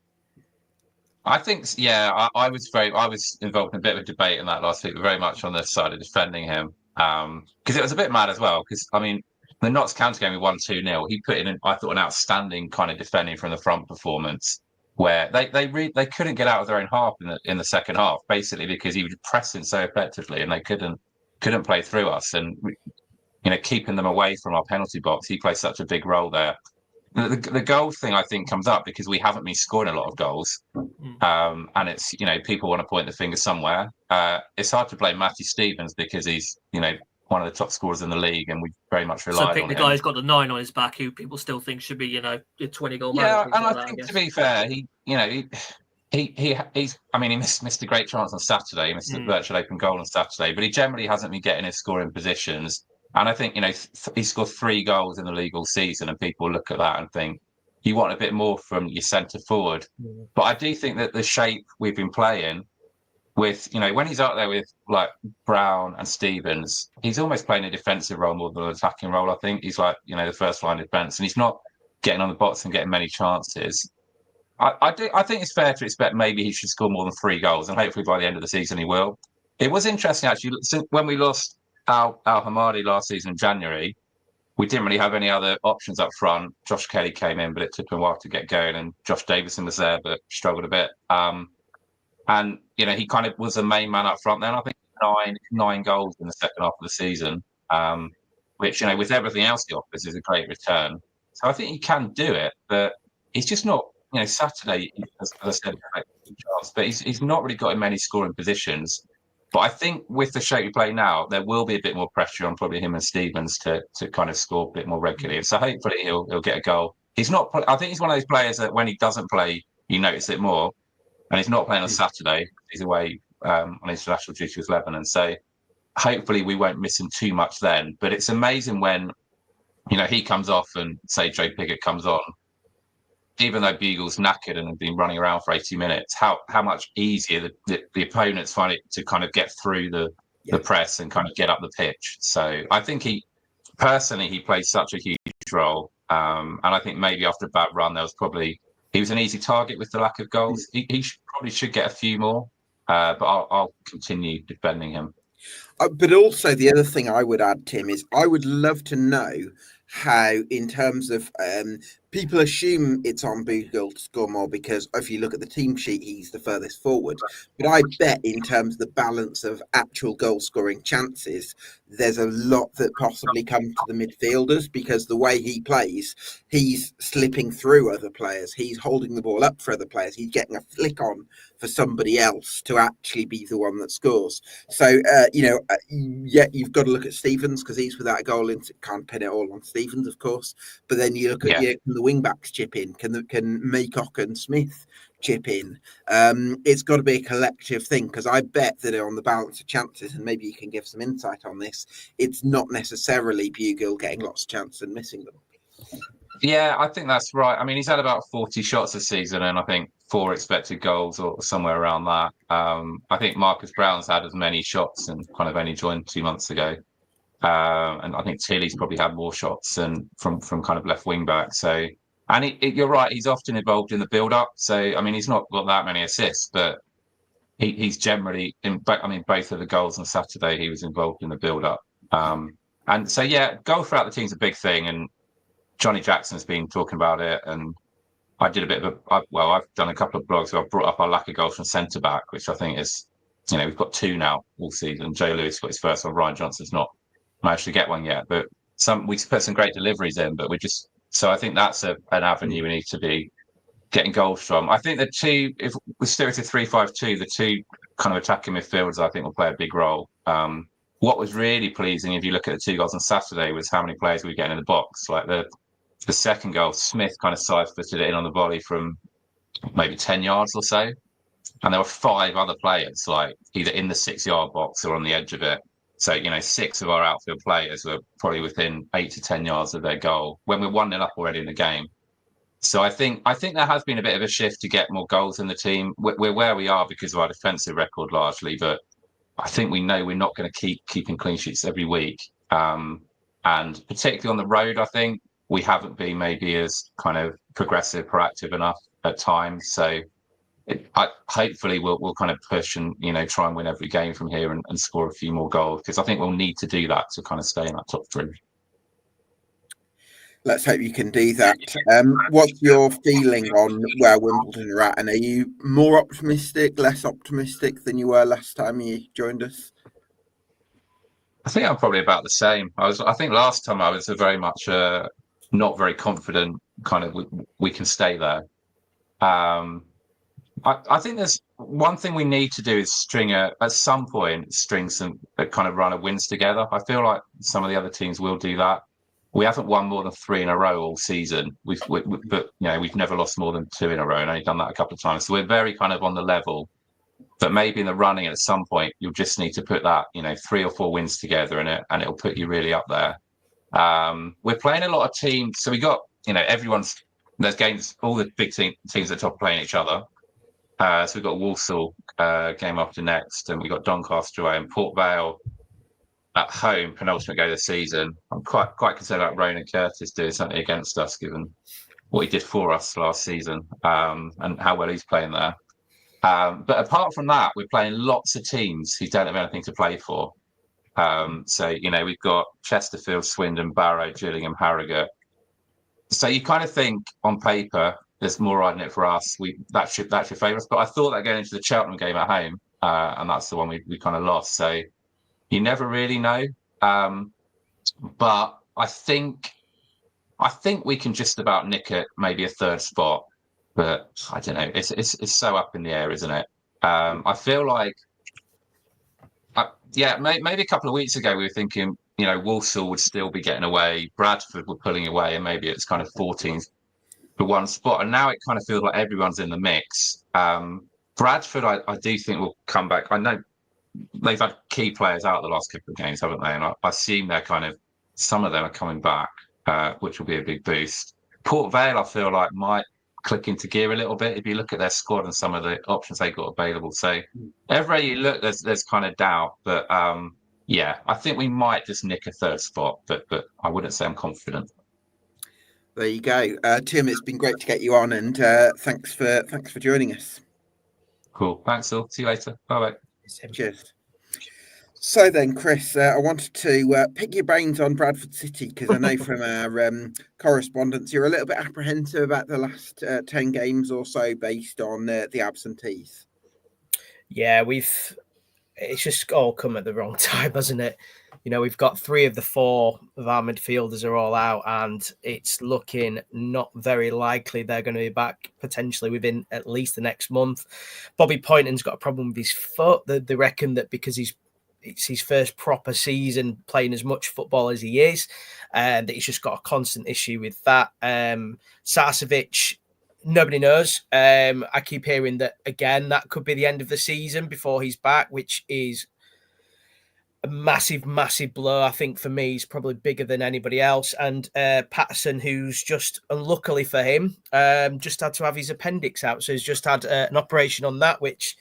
I think, I was involved in a bit of a debate in that last week, very much on the side of defending him, because it was a bit mad as well. Because I mean, the Notts County game we won 2-0. He put in, I thought, an outstanding kind of defending from the front performance, where they couldn't get out of their own half in the second half, basically because he was pressing so effectively, and they couldn't play through us, and keeping them away from our penalty box. He plays such a big role there. The goal thing, I think, comes up because we haven't been scoring a lot of goals, and it's people want to point the finger somewhere. It's hard to blame Matthew Stevens because he's one of the top scorers in the league, and we very much relied on him. The guy who's got the 9 on his back, who people still think should be a 20-goal man. Yeah, and I think to be fair, he missed a great chance on Saturday. He missed a virtual open goal on Saturday, but he generally hasn't been getting his scoring positions. And I think, he scored 3 goals in the league all season, and people look at that and think, you want a bit more from your centre forward. But I do think that the shape we've been playing with, when he's out there with like Brown and Stevens, he's almost playing a defensive role more than an attacking role. I think he's like, the first line defence, and he's not getting on the box and getting many chances. I think it's fair to expect maybe he should score more than 3 goals, and hopefully by the end of the season he will. It was interesting, actually, when we lost Al Hamadi last season in January, we didn't really have any other options up front. Josh Kelly came in, but it took him a while to get going, and Josh Davison was there, but struggled a bit. And he kind of was the main man up front then. I think 9 goals in the second half of the season, which, with everything else he offers, is a great return. So I think he can do it, but he's just not, Saturday, as I said, but he's not really got in many scoring positions. But I think with the shape we play now, there will be a bit more pressure on probably him and Stevens to kind of score a bit more regularly. So hopefully he'll get a goal. He's not. I think he's one of those players that when he doesn't play, you notice it more. And he's not playing on Saturday. He's away on international duty with Lebanon. So hopefully we won't miss him too much then. But it's amazing when, he comes off and say Joe Pigott comes on, even though Bugle's knackered and have been running around for 80 minutes, how much easier the opponents find it to kind of get through the press and kind of get up the pitch. So I think he plays such a huge role. And I think maybe after a bad run, he was an easy target with the lack of goals. He probably should get a few more, but I'll continue defending him. But also the other thing I would add, Tim, is I would love to know how, in terms of people assume it's on Bugle to score more because if you look at the team sheet, he's the furthest forward. But I bet in terms of the balance of actual goal scoring chances, there's a lot that possibly come to the midfielders because the way he plays, he's slipping through other players. He's holding the ball up for other players. He's getting a flick on for somebody else to actually be the one that scores. So, you've got to look at Stevens because he's without a goal in. Can't pin it all on Stevens, of course. But then you look at can the wing backs chip in? Can Maycock and Smith chip in? It's got to be a collective thing because I bet that on the balance of chances, and maybe you can give some insight on this, it's not necessarily Bugle getting lots of chances and missing them. Yeah, I think that's right. I mean, he's had about 40 shots this season and I think 4 expected goals or somewhere around that. I think Marcus Brown's had as many shots and kind of only joined 2 months ago. And I think Tilly's probably had more shots and from kind of left wing back. So, and you're right, he's often involved in the build up. So, I mean, he's not got that many assists, but he's generally both of the goals on Saturday, he was involved in the build up. And so, goal throughout the team's a big thing. And Johnny Jackson's been talking about it. And I did a bit of I've done a couple of blogs where I've brought up our lack of goals from centre back, which I think is, we've got 2 now all season. Joe Lewis got his first one. Ryan Johnson's not managed to get one yet, but we put some great deliveries in, but so I think that's an avenue we need to be getting goals from. I think the two, if we stick with the 3-5-2, the 2 kind of attacking midfielders, I think will play a big role. What was really pleasing, if you look at the 2 goals on Saturday, was how many players we were getting in the box. Like the second goal, Smith kind of side-footed it in on the volley from maybe 10 yards or so, and there were 5 other players, like either in the 6-yard box or on the edge of it. So, 6 of our outfield players were probably within 8 to 10 yards of their goal when we're 1-0 up already in the game. So I think there has been a bit of a shift to get more goals in the team. We're where we are because of our defensive record largely, but I think we know we're not going to keeping clean sheets every week. And particularly on the road, I think we haven't been maybe as kind of progressive, proactive enough at times. So hopefully we'll kind of push and try and win every game from here and score a few more goals because I think we'll need to do that to kind of stay in that top 3. Let's hope you can do that. What's your feeling on where Wimbledon are at, and are you more optimistic, less optimistic than you were last time you joined us? I think I'm probably about the same. I think last time I was very much not very confident. Kind of we can stay there. I think there's one thing we need to do is at some point string some kind of run of wins together. I feel like some of the other teams will do that. We haven't won more than 3 in a row all season. But we've never lost more than 2 in a row and only done that a couple of times. So we're very kind of on the level. But maybe in the running at some point you'll just need to put that 3 or 4 wins together and it'll put you really up there. We're playing a lot of teams, so we got there's games. All the big teams at the top are playing each other. So we've got Walsall game after next, and we got Doncaster away and Port Vale at home, penultimate game of the season. I'm quite concerned about Ronan Curtis doing something against us, given what he did for us last season and how well he's playing there. But apart from that, we're playing lots of teams who don't have anything to play for. So we've got Chesterfield, Swindon, Barrow, Gillingham, Harrogate. So you kind of think on paper there's more riding it for us. That should favour us. But I thought that going into the Cheltenham game at home, and that's the one we kind of lost. So you never really know. But I think we can just about nick it, maybe a 3rd spot. But I don't know. It's so up in the air, isn't it? I feel like Yeah, maybe a couple of weeks ago we were thinking, Walsall would still be getting away, Bradford were pulling away, and maybe it's kind of 14 for one spot. And now it kind of feels like everyone's in the mix. Bradford, I do think will come back. I know they've had key players out the last couple of games, haven't they? And I assume some of them are coming back, which will be a big boost. Port Vale, I feel like, might click into gear a little bit if you look at their squad and some of the options they got available. So everywhere you look, there's kind of doubt. But yeah, I think we might just nick a third spot, but I wouldn't say I'm confident. There you go, Tim. It's been great to get you on, and thanks for joining us. Cool. Thanks, all. See you later. Bye bye. Cheers. So then, Chris, I wanted to pick your brains on Bradford City, because I know from our correspondence you're a little bit apprehensive about the last 10 games or so based on the absentees. Yeah, it's just all come at the wrong time, hasn't it? We've got 3 of the 4 of our midfielders are all out, and it's looking not very likely they're going to be back potentially within at least the next month. Bobby Poynton's got a problem with his foot. They reckon that because it's his first proper season playing as much football as he is, and that he's just got a constant issue with that. Sarcevic, nobody knows. I keep hearing that, again, that could be the end of the season before he's back, which is a massive, massive blow. I think for me, he's probably bigger than anybody else. And Patterson, who's just, unluckily for him, just had to have his appendix out. So he's just had an operation on that, which,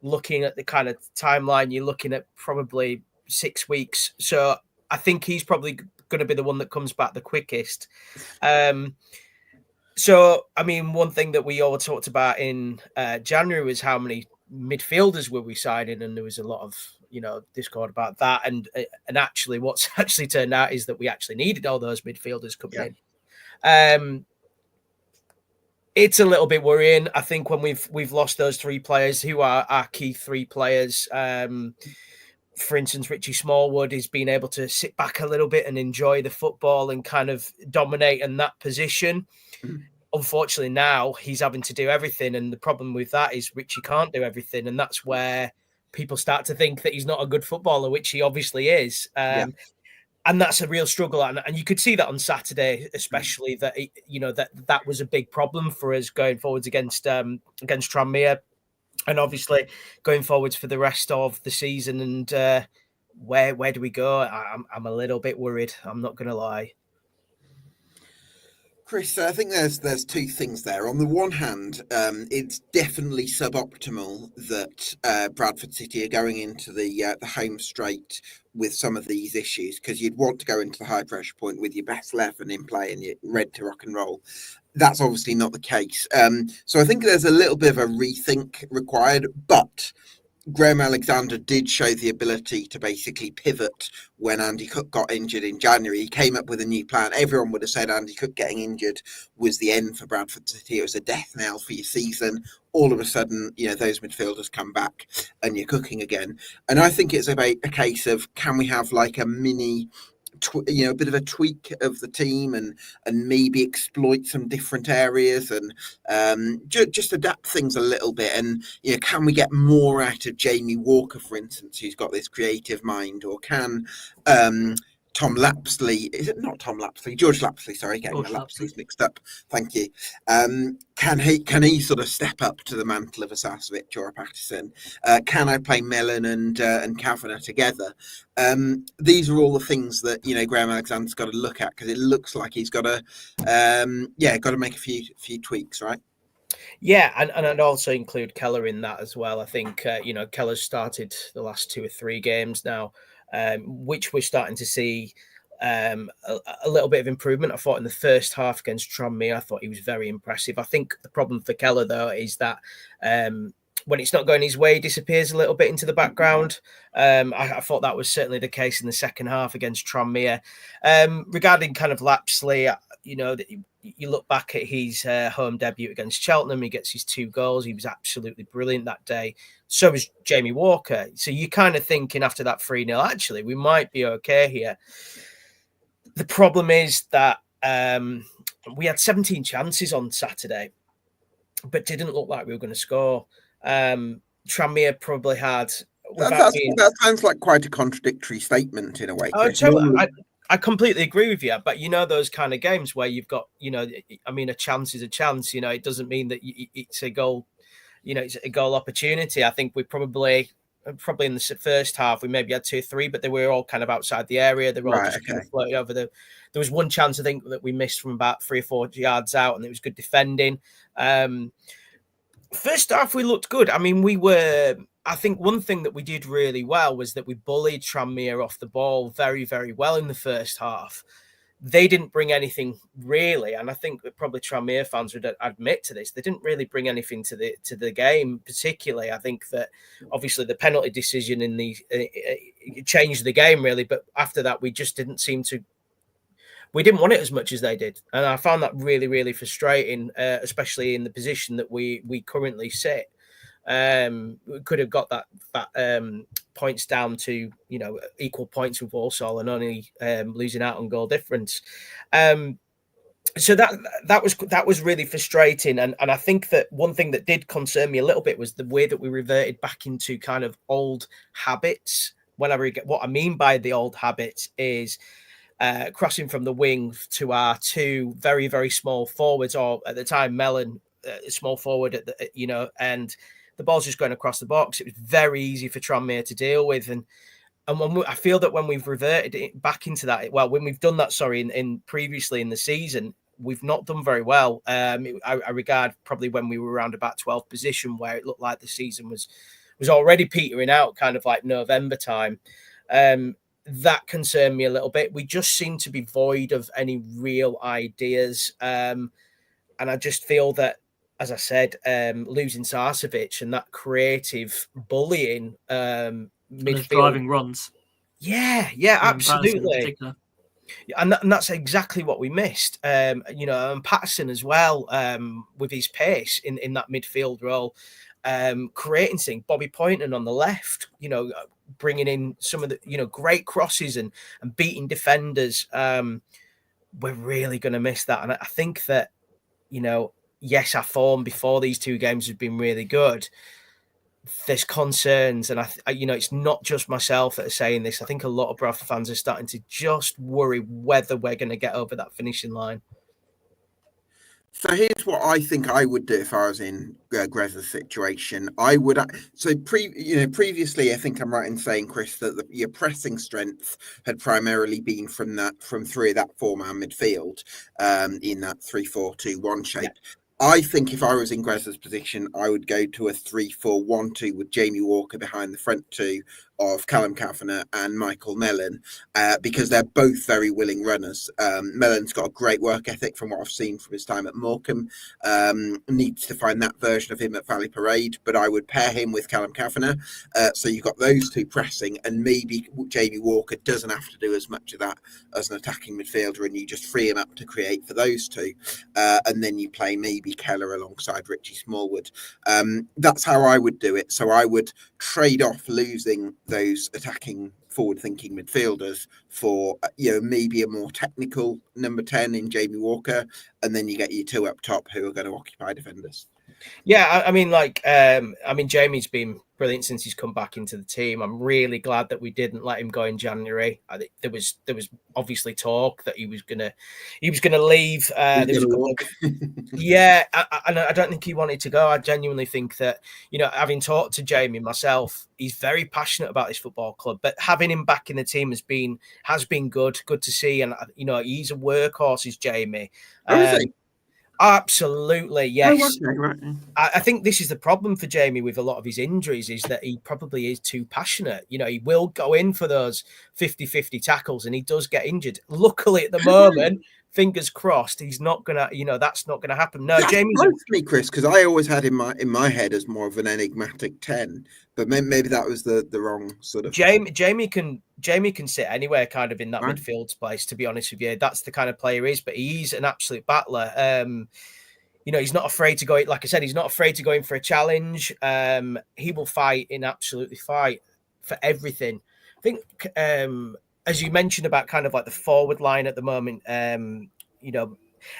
looking at the kind of timeline, you're looking at probably 6 weeks. So I think he's probably going to be the one that comes back the quickest. So, I mean, one thing that we all talked about in January was how many midfielders were we signing, and there was a lot of discord about that. And actually, what's actually turned out is that we actually needed all those midfielders coming in. It's a little bit worrying. I think when we've lost those 3 players who are our key 3 players. For instance, Richie Smallwood is being able to sit back a little bit and enjoy the football and kind of dominate in that position. Unfortunately, now he's having to do everything. And the problem with that is Richie can't do everything. And that's where people start to think that he's not a good footballer, which he obviously is. And that's a real struggle. And you could see that on Saturday, especially that, that was a big problem for us going forwards against Tranmere. And obviously going forwards for the rest of the season. And where do we go? I'm a little bit worried. I'm not going to lie. Chris, I think there's 2 things there. On the one hand, it's definitely suboptimal that Bradford City are going into the home straight with some of these issues, because you'd want to go into the high pressure point with your best 11 in play and you're ready to rock and roll. That's obviously not the case. So I think there's a little bit of a rethink required, but Graham Alexander did show the ability to basically pivot when Andy Cook got injured in January. He came up with a new plan. Everyone would have said Andy Cook getting injured was the end for Bradford City. It was a death knell for your season. All of a sudden, those midfielders come back and you're cooking again. And I think it's about a case of, can we have like a mini a bit of a tweak of the team and maybe exploit some different areas and just adapt things a little bit. And can we get more out of Jamie Walker, for instance, who's got this creative mind, or can Tom Lapsley, is it not Tom Lapsley? George Lapsley, sorry, getting the Lapsleys mixed up. Thank you. Can he sort of step up to the mantle of a Sarcevic or a Patterson? Can I play Mellon and Kavanagh together? These are all the things that Graham Alexander's got to look at, because it looks like he's got to make a few tweaks, right? Yeah, and I'd also include Keller in that as well. I think Keller's started the last 2 or 3 games now, which we're starting to see a little bit of improvement. I thought in the first half against Tranmere, I thought he was very impressive. I think the problem for Keller, though, is that when it's not going his way, he disappears a little bit into the background. I thought that was certainly the case in the second half against Tranmere. Regarding kind of Lapsley, you look back at his home debut against Cheltenham, he gets his 2 goals. He was absolutely brilliant that day. So was Jamie Walker. So you're kind of thinking after that 3-0, actually, we might be okay here. The problem is that we had 17 chances on Saturday, but didn't look like we were going to score. Tranmere probably had That sounds like quite a contradictory statement in a way, Chris. I completely agree with you, but those kind of games where you've got, a chance is a chance. It doesn't mean that it's a goal. It's a goal opportunity. I think we probably in the first half we maybe had 2-3, but they were all kind of outside the area. They were all just kind of floating over there was one chance I think that we missed from about 3 or 4 yards out, and it was good defending. First half we looked good. I think one thing that we did really well was that we bullied Tranmere off the ball very, very well in the first half. They didn't bring anything really, and I think that probably Tranmere fans would admit to this. They didn't really bring anything to the game, particularly. I think that obviously the penalty decision in it changed the game really, but after that we just didn't seem to. We didn't want it as much as they did, and I found that really, really frustrating, especially in the position that we currently sit. We could have got that points down to equal points with Walsall and only losing out on goal difference. So that was really frustrating, and I think that one thing that did concern me a little bit was the way that we reverted back into kind of old habits. What I mean by the old habits is crossing from the wing to our two very, very small forwards, or at the time Mellon, small forward and the ball's just going across the box. It was very easy for Tranmere to deal with. And I feel that when we've reverted it back into that, when we've done that, in previously in the season, we've not done very well. I regard probably when we were around about 12th position, where it looked like the season was already petering out, kind of like November time. That concerned me a little bit. We just seem to be void of any real ideas. And I just feel that, as I said, losing Sarcevic and that creative bullying, midfield driving runs. Yeah, absolutely. And that's exactly what we missed. And Patterson as well, with his pace in that midfield role, creating things. Bobby Poynton on the left, bringing in some of the great crosses and beating defenders. We're really going to miss that, and I think that yes, our form before these two games has been really good. There's concerns, and it's not just myself that are saying this. I think a lot of Bradford fans are starting to just worry whether we're going to get over that finishing line. So here's what I think I would do if I was in Grez's situation. I would previously, I think I'm right in saying, Chris, that your pressing strength had primarily been from three of that 4-man midfield in that 3-4-2-1 shape. Yeah. I think if I was in Grez's position, I would go to a 3-4-1-2 with Jamie Walker behind the front two of Callum Kavanagh and Michael Mellon, because they're both very willing runners. Mellon's got a great work ethic from what I've seen from his time at Morecambe. Needs to find that version of him at Valley Parade, but I would pair him with Callum Kavanagh. So you've got those two pressing, and maybe Jamie Walker doesn't have to do as much of that as an attacking midfielder, and you just free him up to create for those two. And then you play maybe Keller alongside Richie Smallwood. That's how I would do it. So I would trade off losing those attacking forward-thinking midfielders for maybe a more technical number 10 in Jamie Walker, and then you get your two up top who are going to occupy defenders. Yeah, Jamie's been brilliant since he's come back into the team. I'm really glad that we didn't let him go in January. I think there was obviously talk that he was gonna leave. Yeah, I don't think he wanted to go. I genuinely think that having talked to Jamie myself, he's very passionate about this football club. But having him back in the team has been good to see. And he's a workhorse, is Jamie. Absolutely, yes. Oh, okay, right. I think this is the problem for Jamie with a lot of his injuries, is that he probably is too passionate. He will go in for those 50-50 tackles, and he does get injured. Luckily, at the moment, fingers crossed, he's not gonna. That's not gonna happen. No, Jamie's me, Chris, because I always had in my head as more of an enigmatic 10, but maybe that was the wrong sort of. Jamie can sit anywhere, kind of in that midfield space. To be honest with you, that's the kind of player he is. But he's an absolute battler. He's not afraid to go. Like I said, he's not afraid to go in for a challenge. He will absolutely fight for everything. I think, as you mentioned about kind of like the forward line at the moment,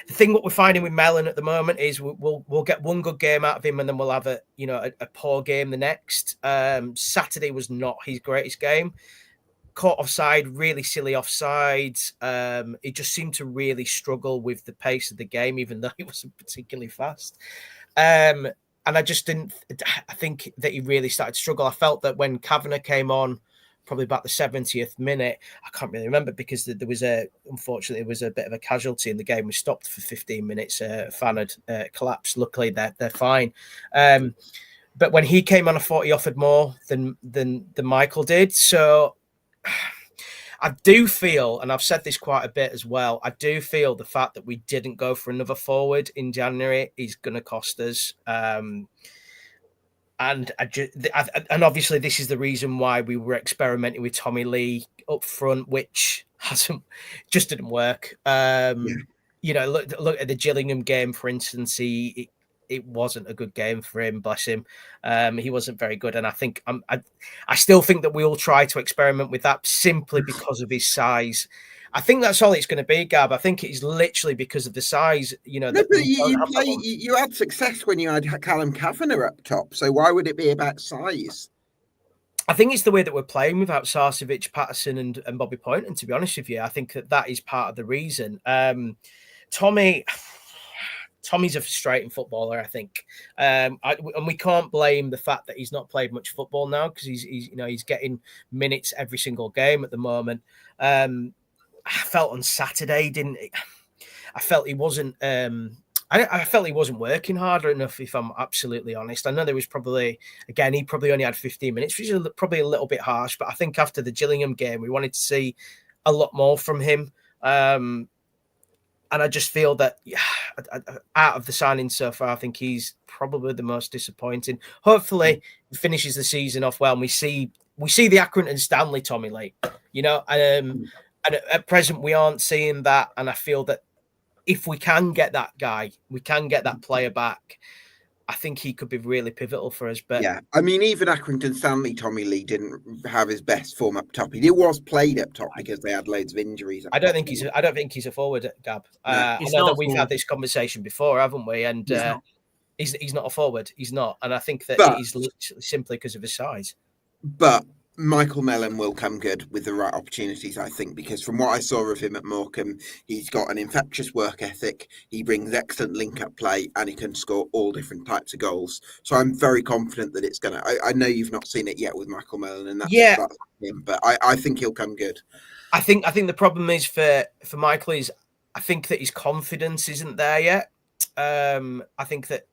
the thing what we're finding with Mellon at the moment is we'll get one good game out of him, and then we'll have a poor game the next. Saturday was not his greatest game. Caught offside, really silly offsides. He just seemed to really struggle with the pace of the game, even though he wasn't particularly fast. And I just didn't. I think that he really started to struggle. I felt that when Kavanagh came on, probably about the 70th minute, I can't really remember because unfortunately, there was a bit of a casualty and the game was stopped for 15 minutes. Fan had collapsed. Luckily, they're fine. But when he came on, I thought he offered more than Michael did. So I do feel, and I've said this quite a bit as well, I do feel the fact that we didn't go for another forward in January is going to cost us. And obviously this is the reason why we were experimenting with Tommy Lee up front, which just didn't work. You know, look at the Gillingham game, for instance. It wasn't a good game for him, bless him. He wasn't very good, and I think I still think that we'll try to experiment with that simply because of his size. I think that's all it's going to be, Gab. I think it's literally because of the size. You know, no, but you had success when you had Callum Kavanagh up top. So why would it be about size? I think it's the way that we're playing without Sarcevic, Patterson, and Bobby Poynton. To be honest with you, I think that is part of the reason. Tommy's a frustrating footballer, I think, and we can't blame the fact that he's not played much football now because he's getting minutes every single game at the moment. I felt on Saturday, I felt he wasn't. I felt he wasn't working harder enough, if I'm absolutely honest. I know there was probably, again, he probably only had 15 minutes, which is probably a little bit harsh. But I think after the Gillingham game, we wanted to see a lot more from him. And I just feel that out of the signings so far, I think he's probably the most disappointing. Hopefully, he finishes the season off well, and we see the Accrington Stanley Tommy Lee. You know, and at present we aren't seeing that. And I feel that if we can get that guy, we can get that player back, I think he could be really pivotal for us. But yeah, I mean, even Accrington Stanley Tommy Lee didn't have his best form up top. He was played up top because they had loads of injuries. I don't think he's a forward, Gab. No, I know that we've had this conversation before, haven't we? And he's not a forward. He's not, and I think that it is literally simply because of his size. But Michael Mellon will come good with the right opportunities, I think, because from what I saw of him at Morecambe, he's got an infectious work ethic, he brings excellent link-up play, and he can score all different types of goals. So I'm very confident that it's going to... I know you've not seen it yet with Michael Mellon, and that's him, but I think he'll come good. I think the problem is for Michael is I think that his confidence isn't there yet. I think that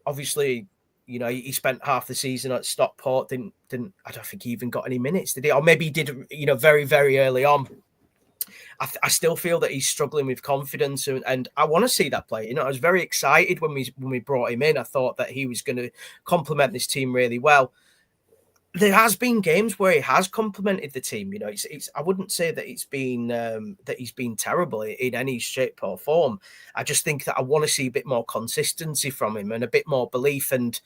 obviously... You know, he spent half the season at Stockport. Didn't I don't think he even got any minutes, did he? Or maybe he did. You know, very very early on. I still feel that he's struggling with confidence, and I want to see that play. You know, I was very excited when we brought him in. I thought that he was going to complement this team really well. There has been games where he has complemented the team. You know, it's I wouldn't say that it's been that he's been terrible in any shape or form. I just think that I want to see a bit more consistency from him and a bit more belief and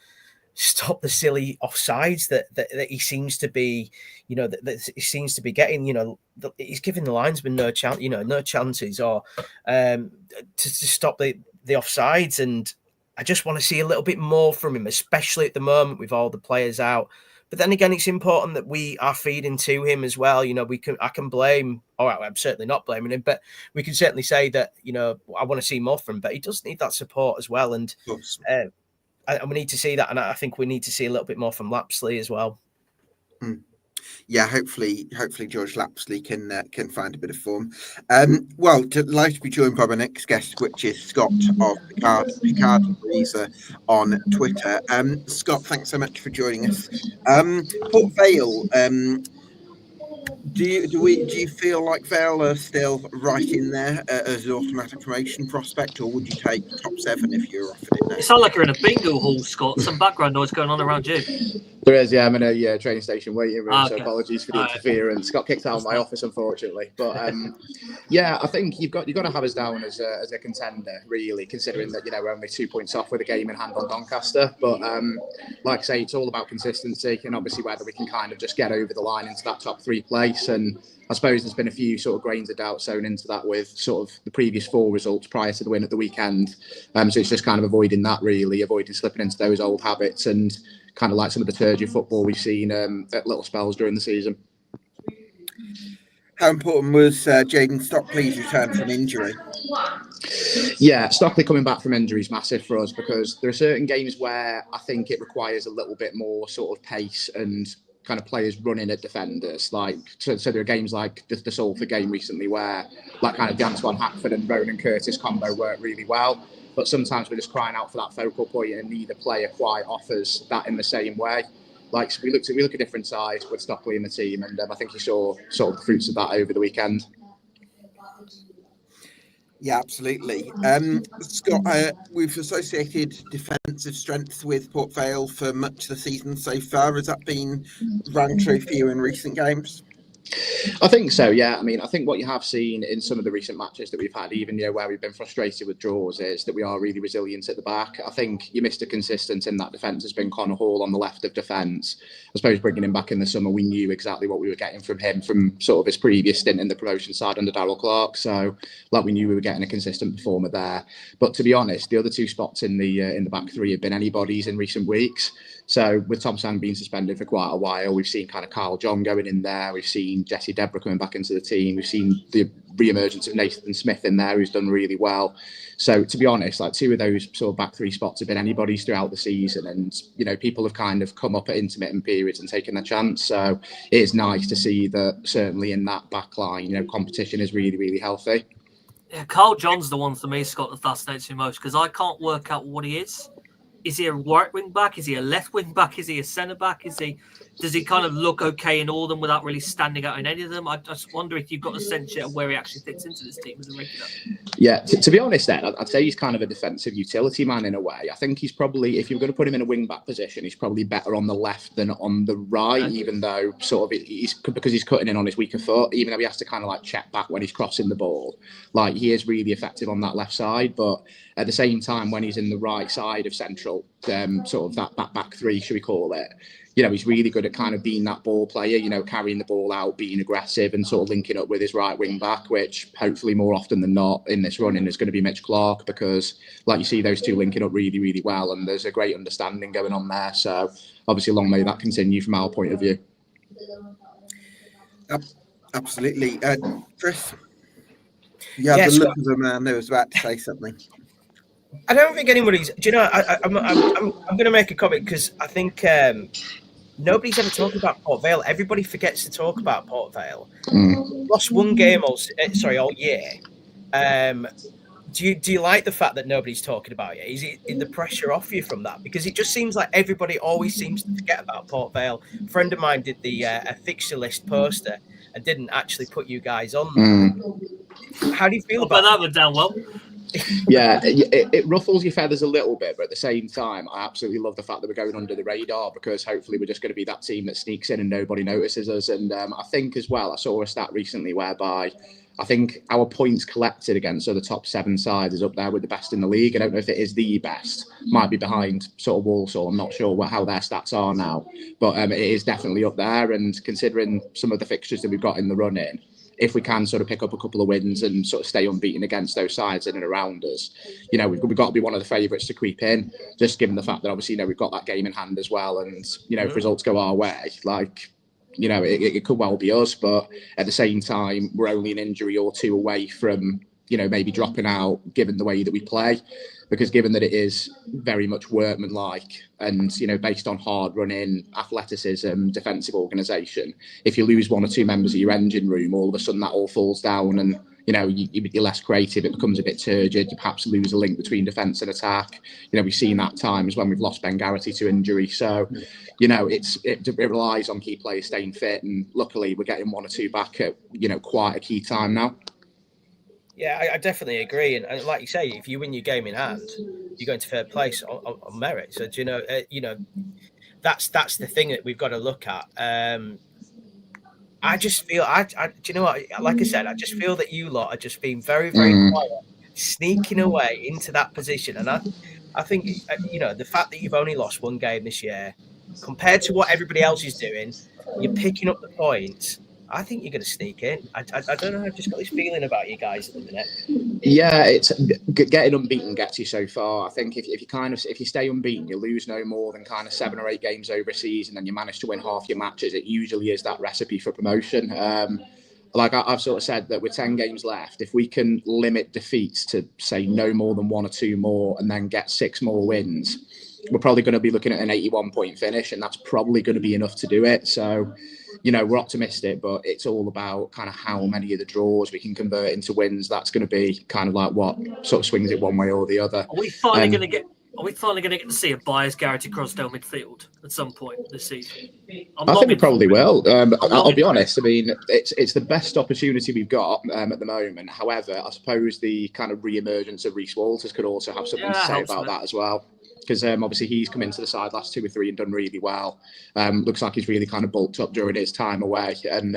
stop the silly offsides that he seems to be, you know, that he seems to be getting. You know, he's giving the linesman no chances or to stop the offsides. And I just want to see a little bit more from him, especially at the moment with all the players out. But then again, it's important that we are feeding to him as well. You know, I can blame, or I'm certainly not blaming him, but we can certainly say that, you know, I want to see more from him, but he does need that support as well. And we need to see that. And I think we need to see a little bit more from Lapsley as well. Yeah, hopefully George Lapsley can find a bit of form. Well, delighted to be joined by my next guest, which is Scott of Picard Breezer on Twitter. Scott, thanks so much for joining us. Port Vale, do you feel like Vale are still right in there as an automatic promotion prospect, or would you take top 7 if you're offered it now? It sounds like you're in a bingo hall, Scott. Some background noise going on around you. There is, yeah. I'm in a train station waiting room, so apologies for the interference. Got kicked out of my office, unfortunately. But yeah, I think you've got to have us down as a contender, really, considering that, you know, we're only 2 points off with a game in hand on Doncaster. But like I say, it's all about consistency and obviously whether we can kind of just get over the line into that top 3 place. pace. And I suppose there's been a few sort of grains of doubt sewn into that with sort of the previous 4 results prior to the win at the weekend. So it's just kind of avoiding that, really, avoiding slipping into those old habits and kind of like some of the turgid football we've seen at little spells during the season. How important was Jayden Stockley's return from injury? Yeah, Stockley coming back from injury is massive for us, because there are certain games where I think it requires a little bit more sort of pace and kind of players running at defenders. Like, so there are games like the Salford game recently where, like, kind of the Antoine Hackford and Ronan Curtis combo worked really well. But sometimes we're just crying out for that focal point, and neither player quite offers that in the same way. Like, so we look at different sides with Stockley in the team, and I think you saw sort of the fruits of that over the weekend. Yeah, absolutely. Scott, we've associated defensive strength with Port Vale for much of the season so far. Has that been rang true for you in recent games? I think so, yeah. I mean, I think what you have seen in some of the recent matches that we've had, even where we've been frustrated with draws, is that we are really resilient at the back. I think your Mr. Consistent in that defence has been Connor Hall on the left of defence. I suppose bringing him back in the summer, we knew exactly what we were getting from him from sort of his previous stint in the promotion side under Darrell Clarke. So, like, we knew we were getting a consistent performer there. But to be honest, the other 2 spots in the back 3 have been anybody's in recent weeks. So with Tom Sang being suspended for quite a while, we've seen kind of Kyle John going in there. We've seen Jesse Deborah coming back into the team. We've seen the re-emergence of Nathan Smith in there, who's done really well. So to be honest, like, 2 of those sort of back 3 spots have been anybody's throughout the season. And, people have kind of come up at intermittent periods and taken their chance. So it is nice to see that certainly in that back line, competition is really, really healthy. Yeah, Kyle John's the one for me, Scott, that fascinates me most, because I can't work out what he is. Is he a right wing back? Is he a left wing back? Is he a centre back? Does he kind of look okay in all of them without really standing out in any of them? I just wonder if you've got a sense yet of where he actually fits into this team as a regular. Yeah, to be honest, then I'd say he's kind of a defensive utility man in a way. I think he's probably, if you're going to put him in a wing back position, he's probably better on the left than on the right. Even though sort of because he's cutting in on his weaker foot, even though he has to kind of like check back when he's crossing the ball. Like, he is really effective on that left side, but at the same time, when he's in the right side of central, sort of that back 3, should we call it, he's really good at kind of being that ball player, carrying the ball out, being aggressive and sort of linking up with his right wing back, which hopefully more often than not in this running is going to be Mitch Clark, because like you see those 2 linking up really, really well, and there's a great understanding going on there. So obviously long may that continue from our point of view. Absolutely. Chris? Yeah, the look of a man who was about to say something. I don't think anybody's. Do you know? I'm going to make a comment, because I think nobody's ever talking about Port Vale. Everybody forgets to talk about Port Vale. Lost 1 game all year. Do you like the fact that nobody's talking about it? Is it the pressure off you from that? Because it just seems like everybody always seems to forget about Port Vale. A friend of mine did the a fixture list poster and didn't actually put you guys on there. How do you feel about that? Went down well. Yeah, it ruffles your feathers a little bit, but at the same time, I absolutely love the fact that we're going under the radar, because hopefully we're just going to be that team that sneaks in and nobody notices us. And I think as well, I saw a stat recently whereby I think our points collected against the top 7 sides is up there with the best in the league. I don't know if it is the best, might be behind sort of Walsall. I'm not sure how their stats are now, but it is definitely up there. And considering some of the fixtures that we've got in the run-in, if we can sort of pick up a couple of wins and sort of stay unbeaten against those sides in and around us, we've got to be one of the favourites to creep in, just given the fact that obviously, we've got that game in hand as well. And, if results go our way, like, it could well be us. But at the same time, we're only an injury or 2 away from, maybe dropping out, given the way that we play. Because given that it is very much workmanlike and, based on hard running, athleticism, defensive organisation, if you lose 1 or 2 members of your engine room, all of a sudden that all falls down and, you're less creative, it becomes a bit turgid, you perhaps lose a link between defence and attack. We've seen that times when we've lost Ben Garrity to injury. So, it relies on key players staying fit, and luckily we're getting 1 or 2 back at, quite a key time now. Yeah, I definitely agree. And like you say, if you win your game in hand, you're going to third place on merit. So, that's the thing that we've got to look at. I just feel, do you know what? Like I said, I just feel that you lot are just being very, very quiet, sneaking away into that position. And I think, the fact that you've only lost 1 game this year, compared to what everybody else is doing, you're picking up the points. I think you're going to sneak in. I don't know. I've just got this feeling about you guys at the minute. Yeah, it's getting unbeaten gets you so far. I think if you stay unbeaten, you lose no more than kind of 7 or 8 games over a season, and you manage to win half your matches. It usually is that recipe for promotion. Like I've sort of said that with 10 games left, if we can limit defeats to say no more than 1 or 2 more, and then get 6 more wins, we're probably going to be looking at an 81-point finish, and that's probably going to be enough to do it. So, we're optimistic, but it's all about kind of how many of the draws we can convert into wins. That's going to be kind of like what sort of swings it one way or the other. Are we finally going to get to see a biased Garrity Crosdale midfield at some point this season? I think we probably will. I'll be honest. I mean, it's the best opportunity we've got at the moment. However, I suppose the kind of re-emergence of Reece Walters could also have something to say about that as well. Because obviously he's come into the side last 2 or 3 and done really well. Looks like he's really kind of bulked up during his time away, and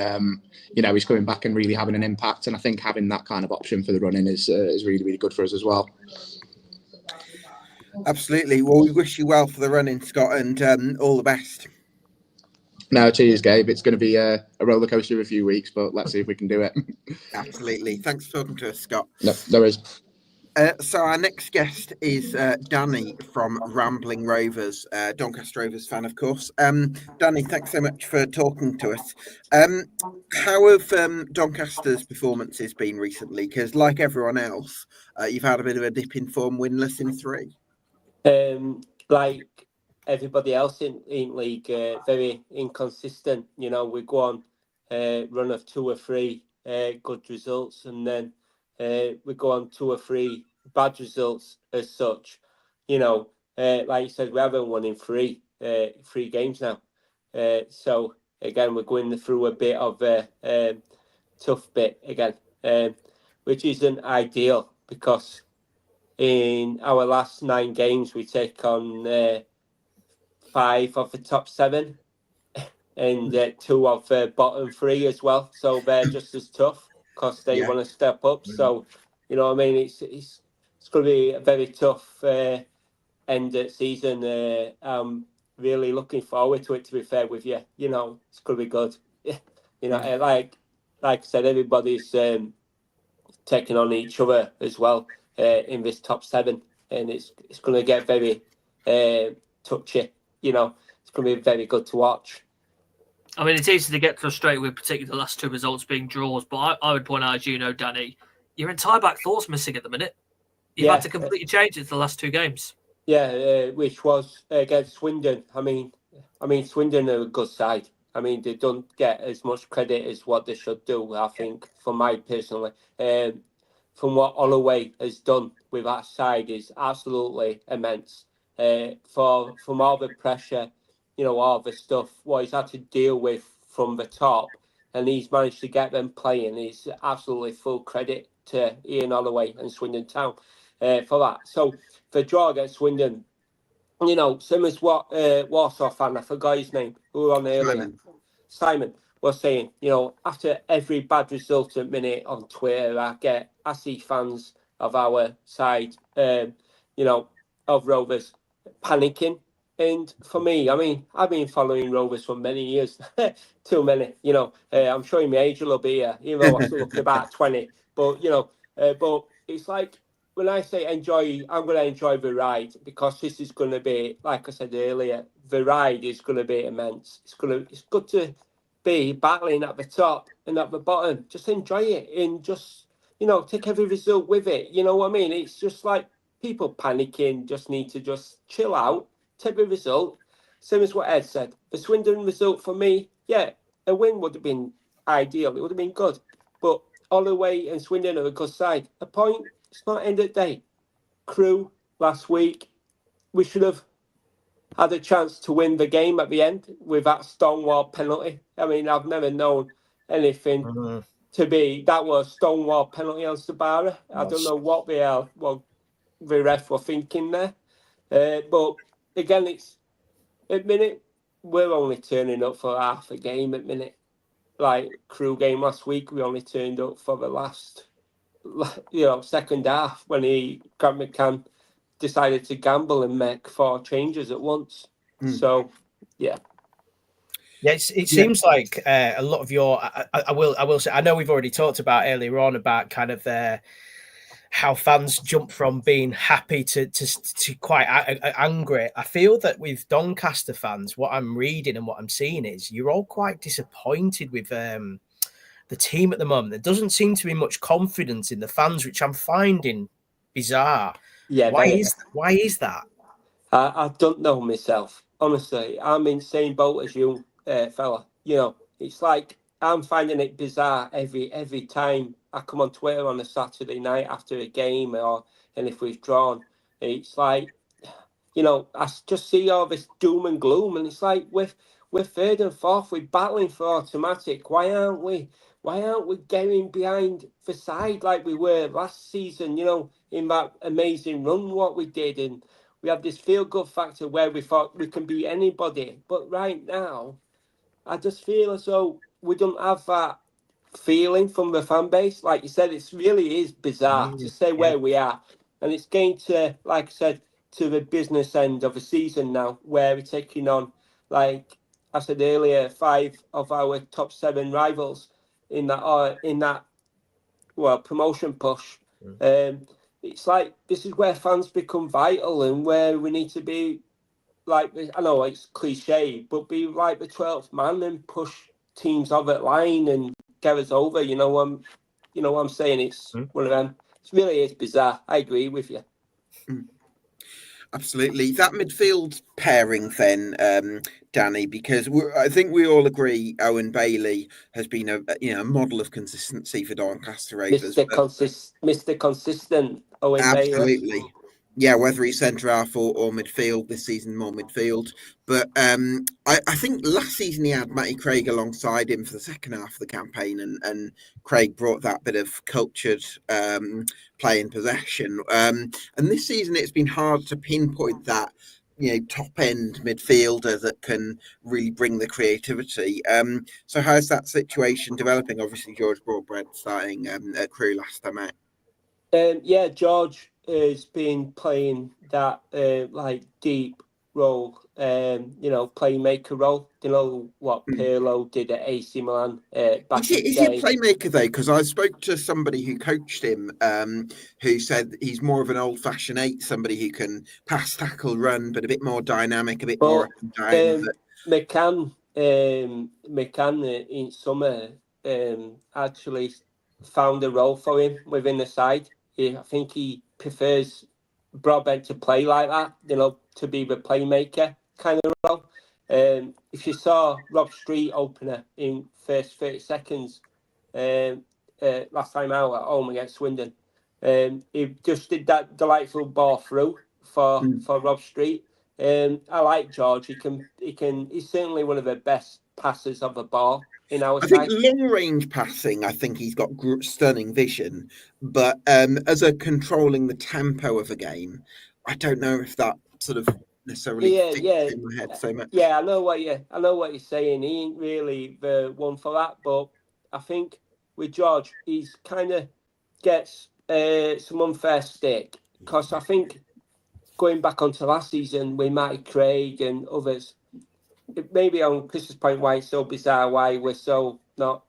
he's coming back and really having an impact. And I think having that kind of option for the running is really, really good for us as well. Absolutely. Well, we wish you well for the running, Scott, and all the best. No, cheers, Gabe. It's going to be a roller coaster of a few weeks, but let's see if we can do it. Absolutely. Thanks for talking to us, Scott. No worries. So our next guest is Danny from Rambling Rovers, Doncaster Rovers fan, of course. Danny, thanks so much for talking to us. How have Doncaster's performances been recently? Because like everyone else, you've had a bit of a dip in form, winless in 3. Like everybody else in league, very inconsistent. We go on run of 2 or 3 good results, and then we go on 2 or 3 bad results as such. Like you said, we haven't won in 3 games now. So again, we're going through a bit of a tough bit again, which isn't ideal, because in our last 9 games we take on 5 of the top 7 and 2 of the bottom 3 as well. So they're just as tough, because they want to step up. So, it's going to be a very tough end of season. I'm really looking forward to it, to be fair with you. It's going to be good. Like I said, everybody's taking on each other as well in this top 7, and it's going to get very touchy. It's going to be very good to watch. I mean, it's easy to get frustrated with particularly the last 2 results being draws, but I would point out, as Danny, your entire back four's missing at the minute. You've had to completely change it to the last 2 games. Yeah, which was against Swindon. I mean, Swindon are a good side. I mean, they don't get as much credit as what they should do, I think, for my personally. From what Holloway has done with that side is absolutely immense. From all the pressure, all the stuff, what he's had to deal with from the top, and he's managed to get them playing, is absolutely full credit to Ian Holloway and Swindon Town for that. So the draw against Swindon, same as what Warsaw fan, I forgot his name, who were on earlier, Simon was saying, after every bad result at minute on Twitter, I see fans of our side, of Rovers panicking. And for me, I mean, I've been following Rovers for many years, too many. I'm showing my age a little bit here, even though I still look about 20. But but it's like, when I say enjoy, I'm going to enjoy the ride, because this is going to be, like I said earlier, the ride is going to be immense. It's good to be battling at the top and at the bottom. Just enjoy it, and just take every result with it. You know what I mean? It's just like people panicking. Just need to just chill out. Take the result, same as what Ed said. The Swindon result for me, a win would have been ideal. It would have been good. But Holloway and Swindon are a good side. A point, it's not end of the day. Crew last week, we should have had a chance to win the game at the end with that Stonewall penalty. I mean, I've never known anything to be that was Stonewall penalty on Sabara. I don't know what the ref were thinking there. But again, it's at minute we're only turning up for half a game at minute. Like Crew game last week, we only turned up for the last, second half when Grant McCann decided to gamble and make 4 changes at once. So, yeah. Yeah, it seems like a lot of your. I will say. I know we've already talked about earlier on about kind of how fans jump from being happy to quite angry. I feel that with Doncaster fans, what I'm reading and what I'm seeing is you're all quite disappointed with the team at the moment. There doesn't seem to be much confidence in the fans, which I'm finding bizarre. Yeah, why is that? I don't know myself. Honestly, I'm in the same boat as you, fella. You know, it's like I'm finding it bizarre every time I come on Twitter on a Saturday night after a game, and if we've drawn, it's like, you know, I just see all this doom and gloom, and it's like we're third and fourth, we're battling for automatic. Why aren't we getting behind the side like we were last season? You know, in that amazing run, what we did, and we have this feel-good factor where we thought we can beat anybody. But right now, I just feel as though we don't have that feeling from the fan base. Like you said, it really is bizarre to say where we are. And it's getting to, like I said, to the business end of the season now, where we're taking on, like I said earlier, 5 of our top 7 rivals in that promotion push. It's like this is where fans become vital and where we need to be, like, I know it's cliche, but be like the 12th man and push teams over the line and get us over. You know what I'm saying? It's one of them. It really is bizarre. I agree with you. Absolutely. That midfield pairing then, Danny, because I think we all agree Owen Bailey has been a model of consistency for Doncaster Ravens. Mr. Consistent, Owen Bailey. Absolutely. Yeah, whether he's centre half or midfield, this season more midfield. But I think last season he had Matty Craig alongside him for the second half of the campaign, and Craig brought that bit of cultured play in possession. And this season it's been hard to pinpoint that top end midfielder that can really bring the creativity. So how's that situation developing? Obviously, George Broadbent starting at Crewe last time out. Yeah, George has been playing that like deep role, playmaker role. You know what Pirlo did at AC Milan back in the day. Is he a playmaker though? Because I spoke to somebody who coached him, who said he's more of an old-fashioned 8, somebody who can pass, tackle, run, but a bit more dynamic, a bit more up and down. McCann in summer actually found a role for him within the side. I think he prefers Broadbent to play like that, to be the playmaker kind of role. If you saw Rob Street opener in first 30 seconds last time out at home against Swindon, he just did that delightful ball through for Rob Street. I like George. He's certainly one of the best passers of the ball. I think long-range passing, I think he's got stunning vision, but as a controlling the tempo of a game, I don't know if that sort of necessarily fits in my head so much. Yeah, I know what you're saying. He ain't really the one for that, but I think with George, he's kind of gets some unfair stick, because I think going back onto last season with Matty Craig and others, maybe on Chris's point why it's so bizarre, why we're so not,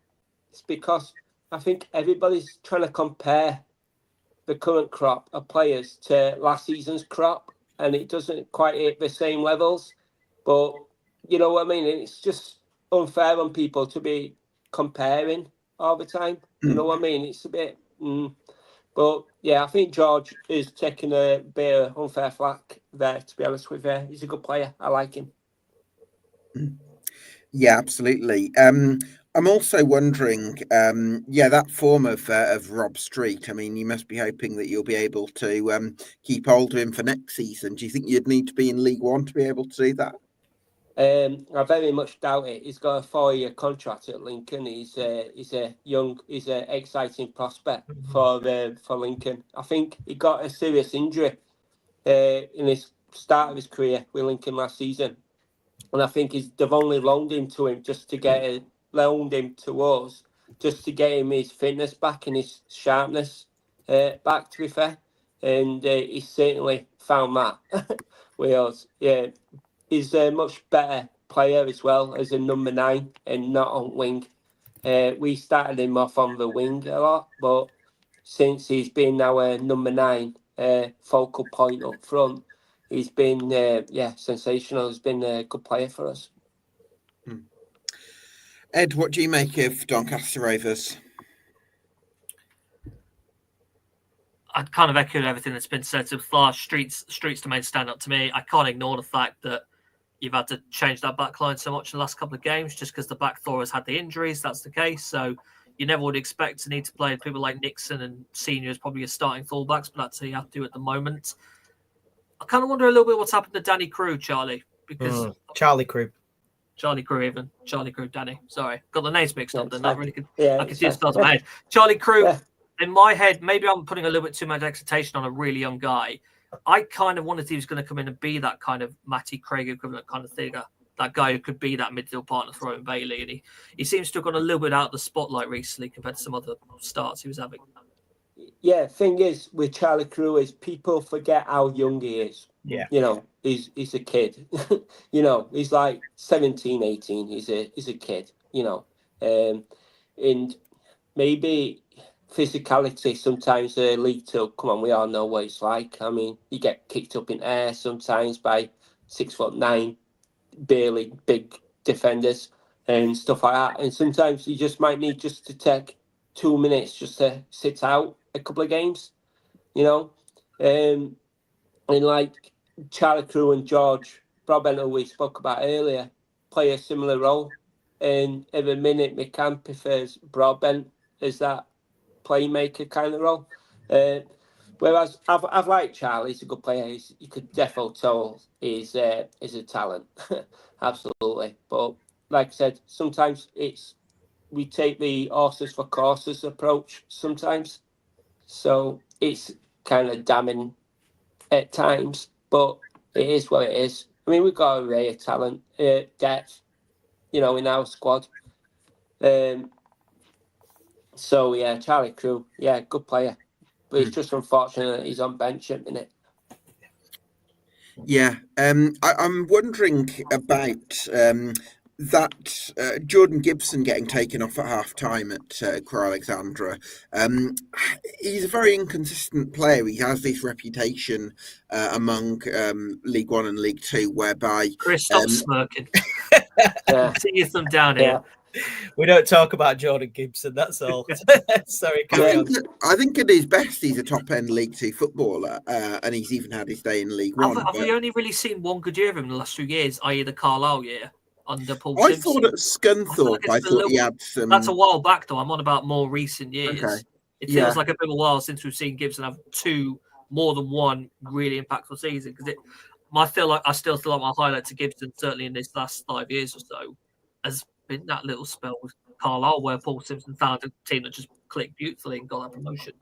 it's because I think everybody's trying to compare the current crop of players to last season's crop, and it doesn't quite hit the same levels. But you know what I mean? It's just unfair on people to be comparing all the time. You know what I mean? It's a bit... But yeah, I think George is taking a bit of unfair flack there, to be honest with you. He's a good player. I like him. Yeah, absolutely. I'm also wondering, that form of Rob Street. I mean, you must be hoping that you'll be able to keep hold of him for next season. Do you think you'd need to be in League One to be able to do that? I very much doubt it. He's got a 4-year contract at Lincoln. He's an exciting prospect for Lincoln. I think he got a serious injury in his start of his career with Lincoln last season. And I think they've only loaned him to us just to get him his fitness back and his sharpness back, to be fair. And he's certainly found that with us. Yeah, he's much better player as well as a number 9 and not on wing. We started him off on the wing a lot, but since he's been our number 9 focal point up front, he's been sensational. He's been a good player for us. Ed, what do you make of Doncaster Rovers? I'd kind of echoed everything that's been said so far. Streets domain stand up to me. I can't ignore the fact that you've had to change that back line so much in the last couple of games just because the back four has had the injuries. That's the case. So you never would expect to need to play people like Nixon and Senior as probably as starting fullbacks, but that's how you have to do at the moment. I kind of wonder a little bit what's happened to Danny Crew, Charlie, because Charlie Crew, Danny. Sorry, got the names mixed up. Then that really could. Yeah, I could see it start in my head. Charlie Crew. Yeah. In my head, maybe I'm putting a little bit too much expectation on a really young guy. I kind of wanted he was going to come in and be that kind of Matty Craig equivalent kind of figure. That guy who could be that midfield partner for Owen Bailey. And he seems to have gone a little bit out of the spotlight recently compared to some other starts he was having. Yeah, thing is with Charlie Crew is people forget how young he is. Yeah. You know, he's a kid. You know, he's like 17, 18. He's a kid, you know. And maybe physicality sometimes League Two, come on, we all know what it's like. I mean, you get kicked up in air sometimes by 6'9", barely big defenders and stuff like that. And sometimes you just might need just to take 2 minutes just to sit out a couple of games, you know. And like Charlie Crew and George Broadbent, who we spoke about earlier, play a similar role. And every minute McCann prefers Broadbent as that playmaker kind of role. Whereas I've liked Charlie, he's a good player. You could definitely tell he's a talent, absolutely. But like I said, sometimes we take the horses for courses approach sometimes, so it's kind of damning at times. But it is what it is. I mean, we've got a array of talent, depth, you know, in our squad. So yeah, Charlie Crew, yeah, good player, but it's just unfortunate that he's on bench at the minute. Yeah, I'm wondering about that Jordan Gibson getting taken off at half time at Crewe Alexandra. He's a very inconsistent player. He has this reputation among League One and League Two whereby Chris, stop smirking. Yeah. See them down here. We don't talk about Jordan Gibson, that's all. Sorry, I think at his best he's a top end League Two footballer, and he's even had his day in League One. Have we only really seen one good year of him in the last 2 years, i.e. the Carlisle year under Paul I Simpson? thought at Scunthorpe, I thought he had some. That's a while back though. I'm on about more recent years. Okay. It feels like a bit of a while since we've seen Gibson have more than one really impactful season, because I still feel like my highlight to Gibson, certainly in this last 5 years or so, has been that little spell with Carlisle where Paul Simpson found a team that just clicked beautifully and got that promotion.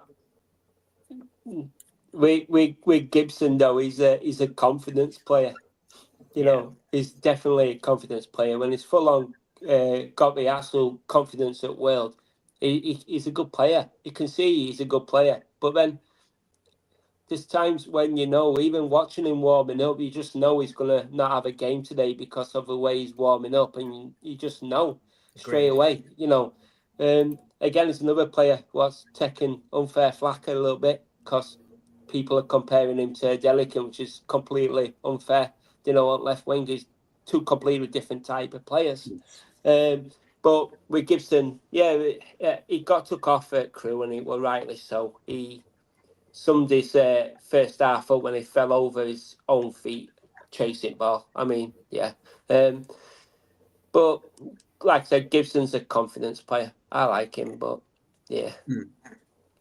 With Gibson though, he's a confidence player. You know, he's definitely a confidence player. When he's full on got the absolute confidence at World, he's a good player. You can see he's a good player. But then there's times when, you know, even watching him warming up, you just know he's going to not have a game today because of the way he's warming up. And you just know straight away, you know. Again, it's another player who's taking unfair flack a little bit because people are comparing him to Delican, which is completely unfair. You know, on left wing, he's two completely different type of players. But with Gibson, he got took off at Crewe, and well, rightly so. He summed his first half up when he fell over his own feet chasing ball. I mean, yeah. But like I said, Gibson's a confidence player. I like him, but yeah.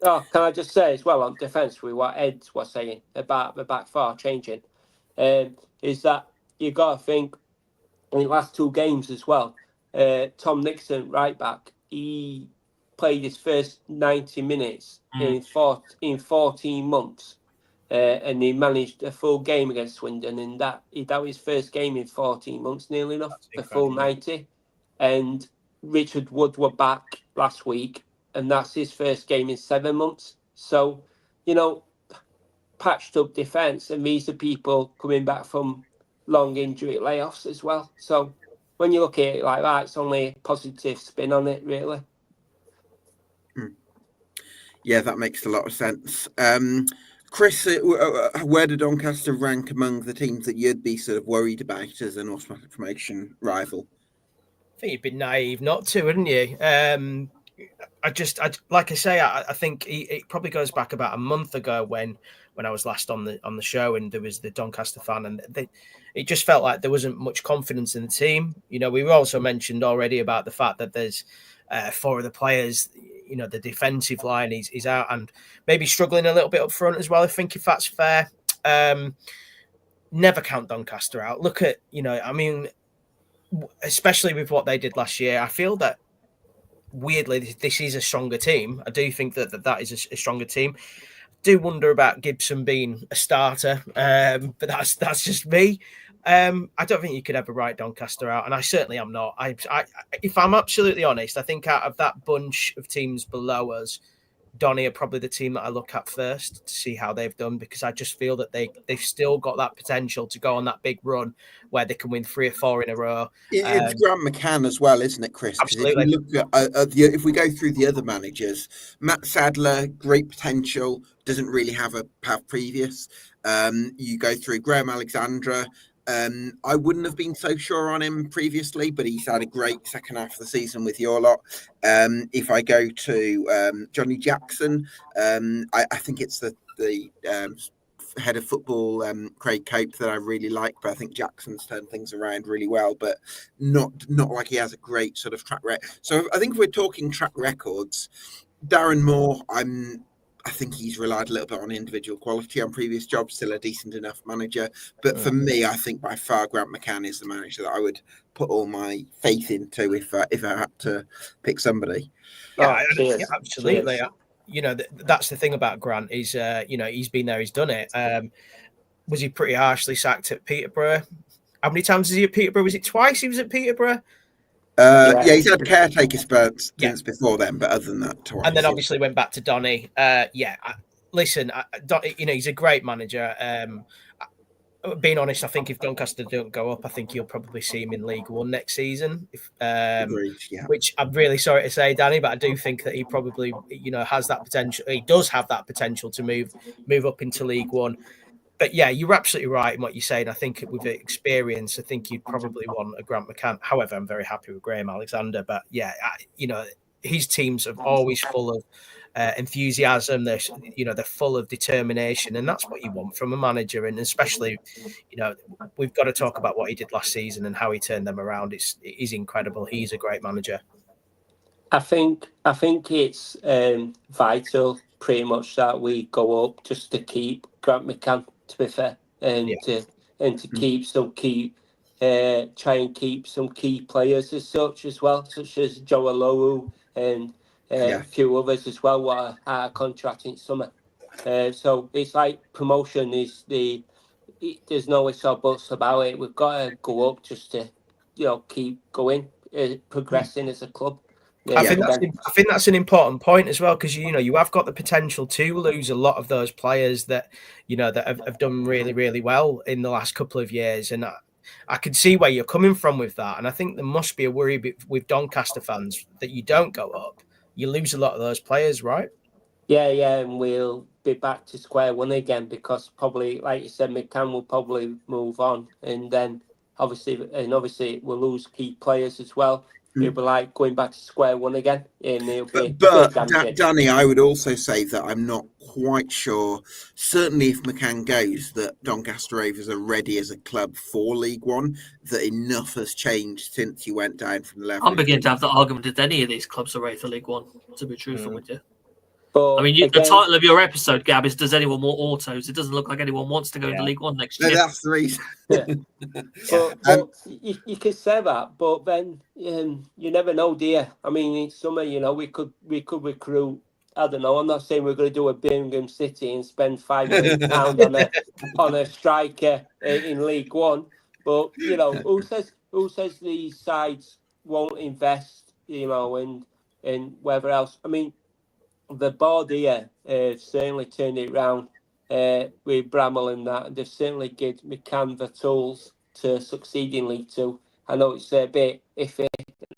Oh, can I just say as well on defence with what Ed was saying about the back four changing, is that you got to think in the last 2 games as well. Tom Nixon, right back, he played his first 90 minutes in 14 months, and he managed a full game against Swindon, and that was his first game in 14 months, nearly enough, the full 90. And Richard Wood were back last week, and that's his first game in 7 months. So, you know, patched up defence, and these are people coming back from long injury layoffs as well. So when you look at it like that, it's only a positive spin on it, really. Yeah, that makes a lot of sense. Chris, where did Doncaster rank among the teams that you'd be sort of worried about as an automatic promotion rival? I think you'd be naive not to, wouldn't you? Like I say, I think it probably goes back about a month ago when I was last on the show, and there was the Doncaster fan, and it just felt like there wasn't much confidence in the team. You know, we also mentioned already about the fact that there's 4 of the players. You know, the defensive line is out and maybe struggling a little bit up front as well. I think if that's fair, never count Doncaster out. Look at, you know, I mean, especially with what they did last year, I feel that weirdly this is a stronger team. I do think that is a stronger team. Do wonder about Gibson being a starter, but that's just me. I don't think you could ever write Doncaster out, and I certainly am not. If I'm absolutely honest, I think out of that bunch of teams below us, Donny are probably the team that I look at first to see how they've done, because I just feel that they've still got that potential to go on that big run where they can win 3 or 4 in a row. It's Grant McCann as well, isn't it, Chris? Absolutely. If we look at if we go through the other managers, Matt Sadler, great potential, doesn't really have a path previous. You go through Graham Alexandra. I wouldn't have been so sure on him previously, but he's had a great second half of the season with your lot. If I go to Johnny Jackson, I think it's the head of football, Craig Cope, that I really like, but I think Jackson's turned things around really well, but not like he has a great sort of track record. So I think if we're talking track records, Darren Moore, I think he's relied a little bit on individual quality on previous jobs, still a decent enough manager. But for me, I think by far Grant McCann is the manager that I would put all my faith into if I had to pick somebody. Yeah, absolutely. You know, that's the thing about Grant is, you know, he's been there, he's done it. Was he pretty harshly sacked at Peterborough? How many times is he at Peterborough? Was it twice he was at Peterborough? Yeah, he's had caretaker spurts before then, but other than that, twice. And then obviously went back to Donny. Listen, you know, he's a great manager. Being honest, I think if Doncaster don't go up, I think you'll probably see him in League One next season. Agreed, yeah. Which I'm really sorry to say, Danny, but I do think that he probably, you know, has that potential. He does have that potential to move up into League One. But yeah, you're absolutely right in what you're saying. I think with experience, I think you'd probably want a Grant McCann. However, I'm very happy with Graham Alexander. But yeah, you know, his teams are always full of enthusiasm. They're full of determination, and that's what you want from a manager. And especially, you know, we've got to talk about what he did last season and how he turned them around. It is incredible. He's a great manager. I think it's vital, pretty much, that we go up just to keep Grant McCann, to be fair, and to keep some key, try and keep some key players as such as well, such as Joe Alowu and a few others as well, what are contracting summer. So it's like promotion is there's no ifs or buts about it. We've got to go up just to, you know, keep going, progressing as a club. I think that's an important point as well, because you know you have got the potential to lose a lot of those players that, you know, that have done really, really well in the last couple of years, and I can see where you're coming from with that. And I think there must be a worry with Doncaster fans that you don't go up, you lose a lot of those players, right? Yeah, and we'll be back to square one again, because probably, like you said, McCann will probably move on, and then obviously we'll lose key players as well. It'll be like going back to square one again. But Danny, I would also say that I'm not quite sure, certainly if McCann goes, that Doncaster Rovers are ready as a club for League One, that enough has changed since you went down from the level. I'm beginning to have the argument that any of these clubs are ready for League One, to be truthful with you. But I mean, the title of your episode, Gab, is "Does anyone want autos?" It doesn't look like anyone wants to go into League One next year. No, that's the reason. But you could say that, but then you never know, dear. I mean, in summer, you know, we could recruit. I don't know. I'm not saying we're going to do a Birmingham City and spend £5 million on a striker in League One, but you know, who says these sides won't invest? You know, and whatever else. I mean, the board here certainly turned it round with Bramall and that. They've certainly given McCann the tools to succeed in League Two. I know it's a bit iffy,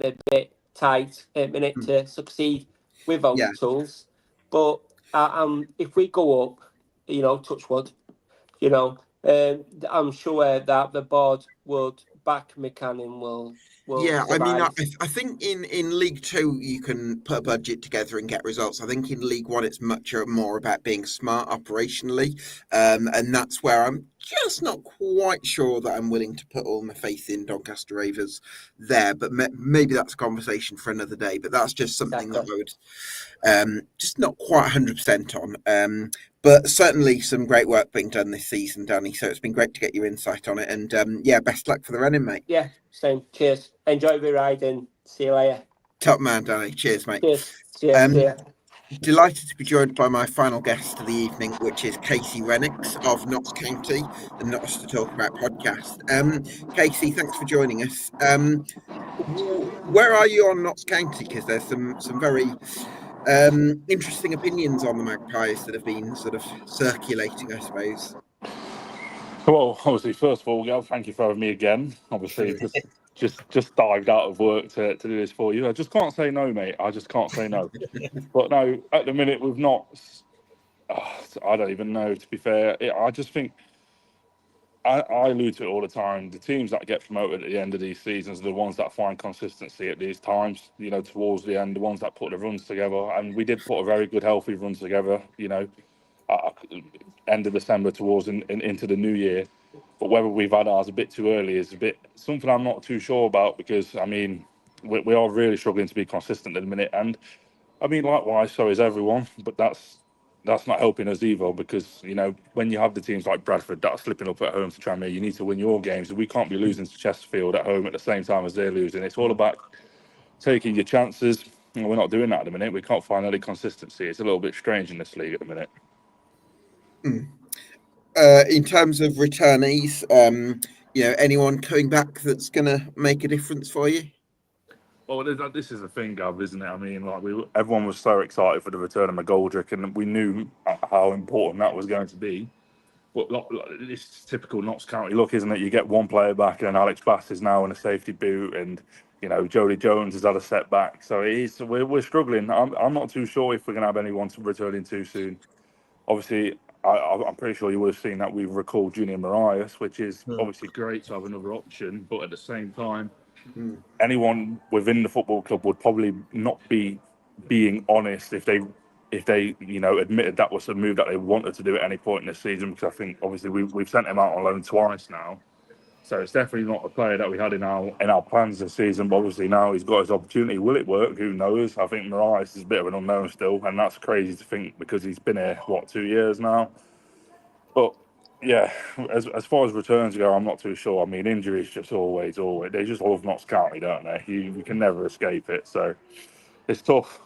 a bit tight at minute to succeed with those tools. But if we go up, touch wood, I'm sure that the board would back McCann and will Yeah, I survive. mean, I think in League Two you can put a budget together and get results. I think in League One it's much more about being smart operationally, and that's where I'm just not quite sure that I'm willing to put all my faith in Doncaster Rovers there. But maybe that's a conversation for another day. But that's just something that I would just not quite 100% on. But certainly some great work being done this season, Danny. So it's been great to get your insight on it. And best luck for the running, mate. Yeah, same. Cheers. Enjoy the ride and see you later. Top man, Danny. Cheers, mate. Cheers. Delighted to be joined by my final guest of the evening, which is Casey Rennicks of Notts County, the Notts to Talk About podcast. Casey, thanks for joining us. Where are you on Notts County? Because there's some very interesting opinions on the Magpies that have been sort of circulating, I suppose. Well, obviously, first of all, Gav, thank you for having me again. Obviously, just dived out of work to do this for you. I just can't say no, mate. I just can't say no. But no, at the minute with Notts, I don't even know, to be fair. I just think, I allude to it all the time, the teams that get promoted at the end of these seasons are the ones that find consistency at these times, towards the end, the ones that put the runs together. And we did put a very good, healthy run together, end of December towards into the new year. But whether we've had ours a bit too early is something I'm not too sure about, because I mean we are really struggling to be consistent at the minute, and I mean likewise so is everyone, but that's not helping us either, because when you have the teams like Bradford that are slipping up at home to Tranmere, you need to win your games. We can't be losing to Chesterfield at home at the same time as they're losing. It's all about taking your chances, and we're not doing that at the minute. We can't find any consistency. It's a little bit strange in this league at the minute. In terms of returnees, anyone coming back that's going to make a difference for you? Well, this is the thing, Gav, isn't it? I mean, everyone was so excited for the return of McGoldrick, and we knew how important that was going to be. But it's typical Notts County look, isn't it? You get one player back, and Alex Bass is now in a safety boot, and Jody Jones has had a setback. So we're struggling. I'm not too sure if we're going to have anyone returning too soon. Obviously, I'm pretty sure you would have seen that we've recalled Junior Marias, which is obviously great to have another option. But at the same time, anyone within the football club would probably not be being honest if they admitted that was a move that they wanted to do at any point in the season. Because I think obviously we've sent him out on loan twice now, so it's definitely not a player that we had in our plans this season. But obviously now he's got his opportunity. Will it work? Who knows? I think Marias is a bit of an unknown still, and that's crazy to think because he's been here 2 years now. But yeah, as far as returns go, I'm not too sure. I mean, injuries just always they just love Notts County, don't they? You can never escape it, so it's tough.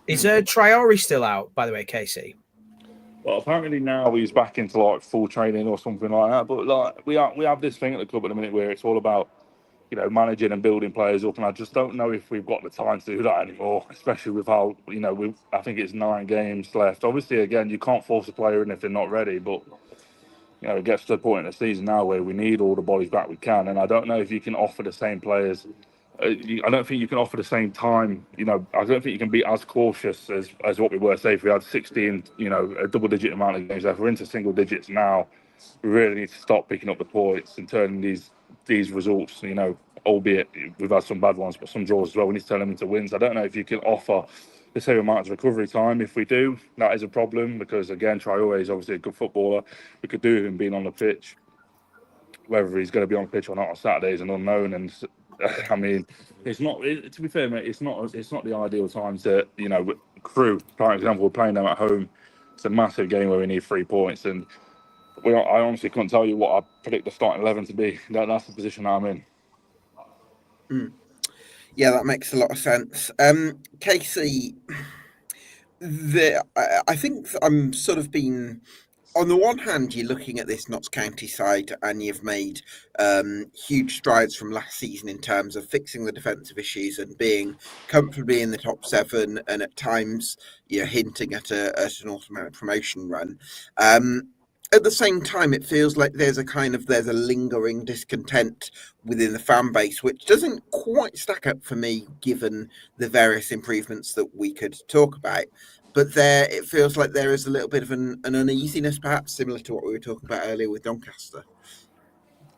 Is Traore still out, by the way, Casey? Well, apparently now he's back into full training or something like that. But we have this thing at the club at the minute where it's all about managing and building players up, and I just don't know if we've got the time to do that anymore, especially with how I think it's 9 games left. Obviously, again, you can't force a player in if they're not ready, but it gets to the point in the season now where we need all the bodies back we can, and I don't know if you can offer the same players. I don't think you can offer the same time. I don't think you can be as cautious as what we were. Say if we had 16, a double-digit amount of games left. We're into single digits now. We really need to stop picking up the points and turning these results. Albeit we've had some bad ones, but some draws as well. We need to turn them into wins. I don't know if you can offer the same amount of recovery time. If we do, that is a problem because again, Traore is obviously a good footballer. We could do with him being on the pitch. Whether he's going to be on the pitch or not on Saturday is an unknown, and I mean, it's not. To be fair, mate, it's not the ideal time to Crewe, for example, we're playing them at home. It's a massive game where we need 3 points, and I honestly couldn't tell you what I predict the starting 11 to be. That's the position I'm in. Yeah, that makes a lot of sense. Casey, I think I'm sort of been. On the one hand, you're looking at this Notts County side and you've made huge strides from last season in terms of fixing the defensive issues and being comfortably in the top 7 and at times hinting at an automatic promotion run. at the same time, it feels like there's a lingering discontent within the fan base, which doesn't quite stack up for me, given the various improvements that we could talk about. But it feels like there is a little bit of an uneasiness, perhaps similar to what we were talking about earlier with Doncaster.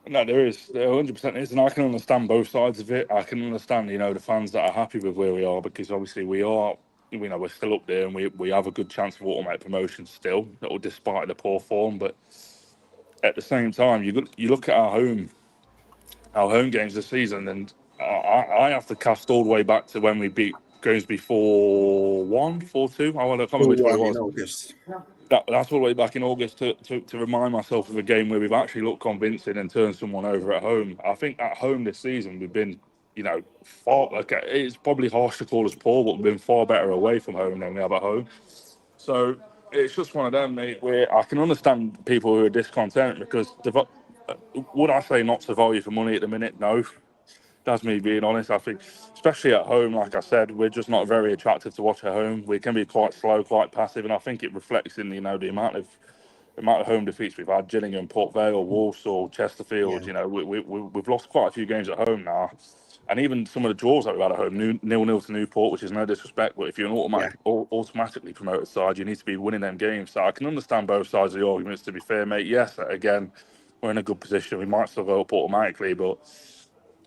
No, there is. There 100% is, and I can understand both sides of it. I can understand, the fans that are happy with where we are, because obviously we are, we're still up there, and we have a good chance of automatic promotion still, despite the poor form. But at the same time, you look at our home games this season, and I have to cast all the way back to when we beat Grimsby 4-1, 4-2. I can't remember which one it was. In August. That's all the way back in August to remind myself of a game where we've actually looked convincing and turned someone over at home. I think at home this season we've been, far. It's probably harsh to call us poor, but we've been far better away from home than we have at home. So it's just one of them, mate, where I can understand people who are discontent, because would I say not to value for money at the minute? No. That's me being honest. I think, especially at home, like I said, we're just not very attractive to watch at home. We can be quite slow, quite passive, and I think it reflects in the amount of home defeats we've had. Gillingham, Port Vale, Walsall, Chesterfield. Yeah. We've lost quite a few games at home now, and even some of the draws that we've had at home, 0-0 to Newport, which is no disrespect, but if you're an automatically promoted side, you need to be winning them games. So I can understand both sides of the arguments. To be fair, mate, yes, again, we're in a good position. We might still go up automatically, but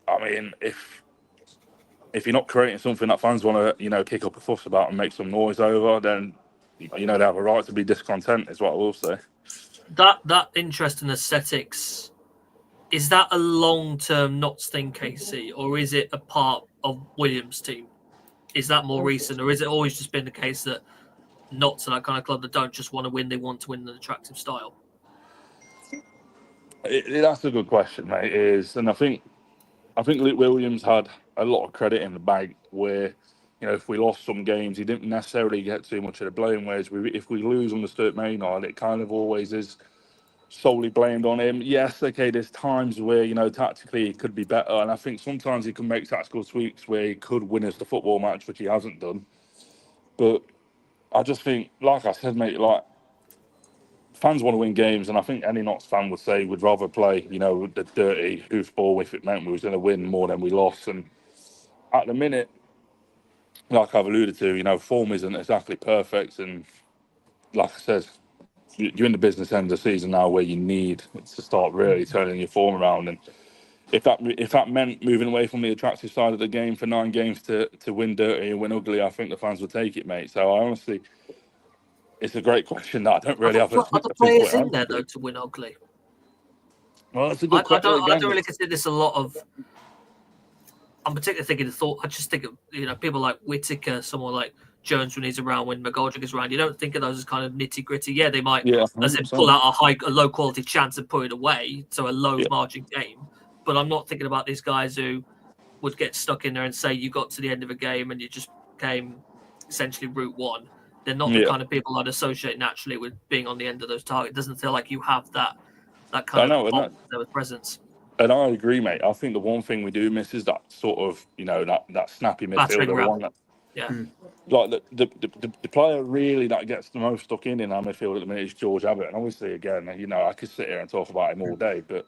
I mean, if you're not creating something that fans want to, kick up a fuss about and make some noise over, then, they have a right to be discontent, is what I will say. That interest in aesthetics, is that a long-term Notts thing, KC, or is it a part of Williams' team? Is that more recent, or is it always just been the case that Notts are that kind of club that don't just want to win, they want to win in an attractive style? That's a good question, mate. And I think Luke Williams had a lot of credit in the bag where, if we lost some games, he didn't necessarily get too much of the blame, whereas if we lose on the Sturt Maynard, it kind of always is solely blamed on him. Yes, okay, there's times where, tactically he could be better, and I think sometimes he can make tactical tweaks where he could win us the football match, which he hasn't done. But I just think, like I said, mate, fans want to win games, and I think any Notts fan would say we'd rather play, the dirty hoofball if it meant we was going to win more than we lost. And at the minute, like I've alluded to, form isn't exactly perfect. And like I said, you're in the business end of the season now where you need to start really turning your form around. And if that meant moving away from the attractive side of the game for 9 games to win dirty and win ugly, I think the fans would take it, mate. So I honestly... It's a great question that I don't really have. Are the players in there though to win ugly? Well, that's a good question. I don't really consider this a lot of. I'm particularly thinking of thought. I just think of people like Whittaker, someone like Jones when he's around, when McGoldrick is around. You don't think of those as kind of nitty gritty. Yeah, they might, as in pull out a low quality chance and put it away, so a low margin game. But I'm not thinking about these guys who would get stuck in there and say you got to the end of a game and you just came essentially route one. They're not the kind of people I'd associate naturally with being on the end of those targets. It doesn't feel like you have that kind of presence. And I agree, mate. I think the one thing we do miss is that sort of, that snappy midfielder. Like the player really that gets the most stuck in our midfield at the minute is George Abbott. And obviously, again, I could sit here and talk about him all day, but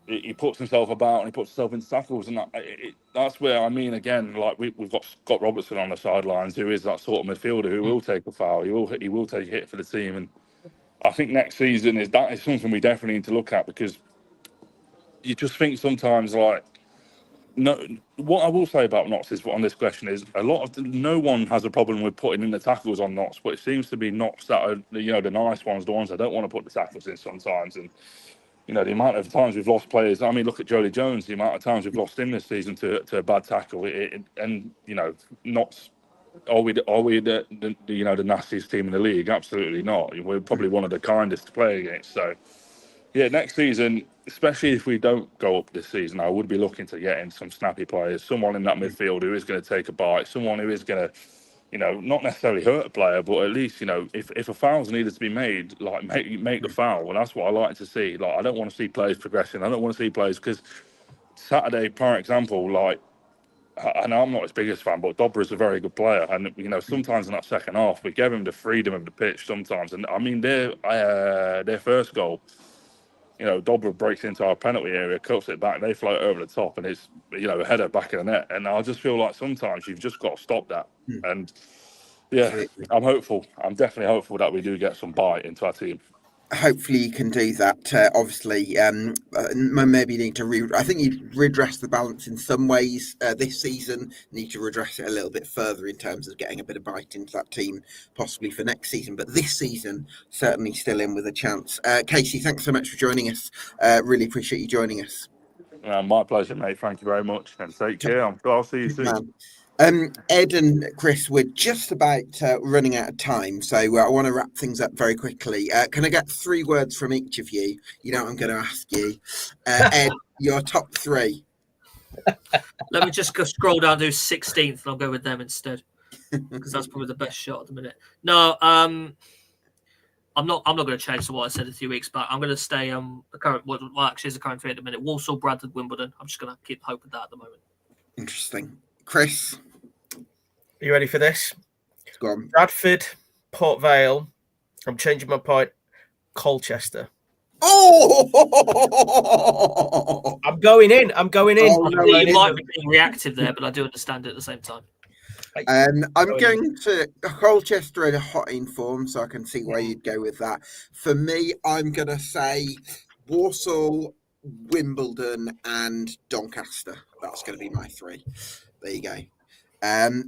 he puts himself about and he puts himself in tackles, and that's where again, like we've got Scott Robertson on the sidelines, who is that sort of midfielder who will take a foul, he will take a hit for the team, and I think next season is something we definitely need to look at, because you just think sometimes what I will say about Notts is on this question is no one has a problem with putting in the tackles on Notts, but it seems to be Notts that are the nice ones, the ones that don't want to put the tackles in sometimes. And the amount of times we've lost players. I mean, look at Jolie Jones. The amount of times we've lost him this season to a bad tackle. Notts. Are we the nastiest team in the league? Absolutely not. We're probably one of the kindest to play against. So, next season, especially if we don't go up this season, I would be looking to get in some snappy players. Someone in that midfield who is going to take a bite. Someone who is going to, not necessarily hurt a player, but at least, if a foul's needed to be made, make the foul. And that's what I like to see. I don't want to see players progressing. I don't want to see players, because Saturday, for example, I know I'm not his biggest fan, but Dobra is a very good player, and sometimes in that second half we gave him the freedom of the pitch sometimes, and I mean their first goal, Dobra breaks into our penalty area, cuts it back, they float over the top, and it's a header back in the net, and I just feel like sometimes you've just got to stop that, and absolutely. I'm hopeful. I'm definitely hopeful that we do get some bite into our team. Hopefully you can do that. Obviously, maybe need to I think you redress the balance in some ways this season. Need to redress it a little bit further in terms of getting a bit of bite into that team, possibly for next season. But this season, certainly still in with a chance. Casey, thanks so much for joining us. Really appreciate you joining us. My pleasure, mate. Thank you very much, and take care. I'll see you soon. Ed and Chris, we're just about running out of time, so I want to wrap things up very quickly. Can I get 3 words from each of you? You know what I'm going to ask you. Ed, your top 3. Let me just go scroll down to 16th, and I'll go with them instead, because that's probably the best shot at the minute. No, I'm not going to change to what I said a few weeks back. I'm going to stay the current. Well, actually, is the current 3 at the minute. Walsall, Bradford, Wimbledon. I'm just going to keep hope with that at the moment. Interesting. Chris, are you ready for this? Go on. Bradford, Port Vale. I'm changing my point. Colchester. Oh! I'm going in. Oh, no, you might be being reactive there, but I do understand it at the same time. I'm going to Colchester in a hot in form, so I can see where you'd go with that. For me, I'm going to say Walsall, Wimbledon, and Doncaster. That's going to be my 3. There you go.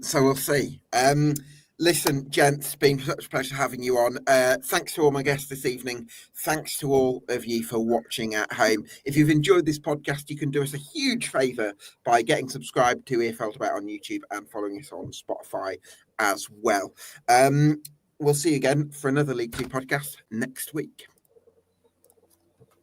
So we'll see. Listen, gents, it's been such a pleasure having you on. Thanks to all my guests this evening. Thanks to all of you for watching at home. If you've enjoyed this podcast, you can do us a huge favour by getting subscribed to Ear Felt About on YouTube and following us on Spotify as well. We'll see you again for another League 2 podcast next week.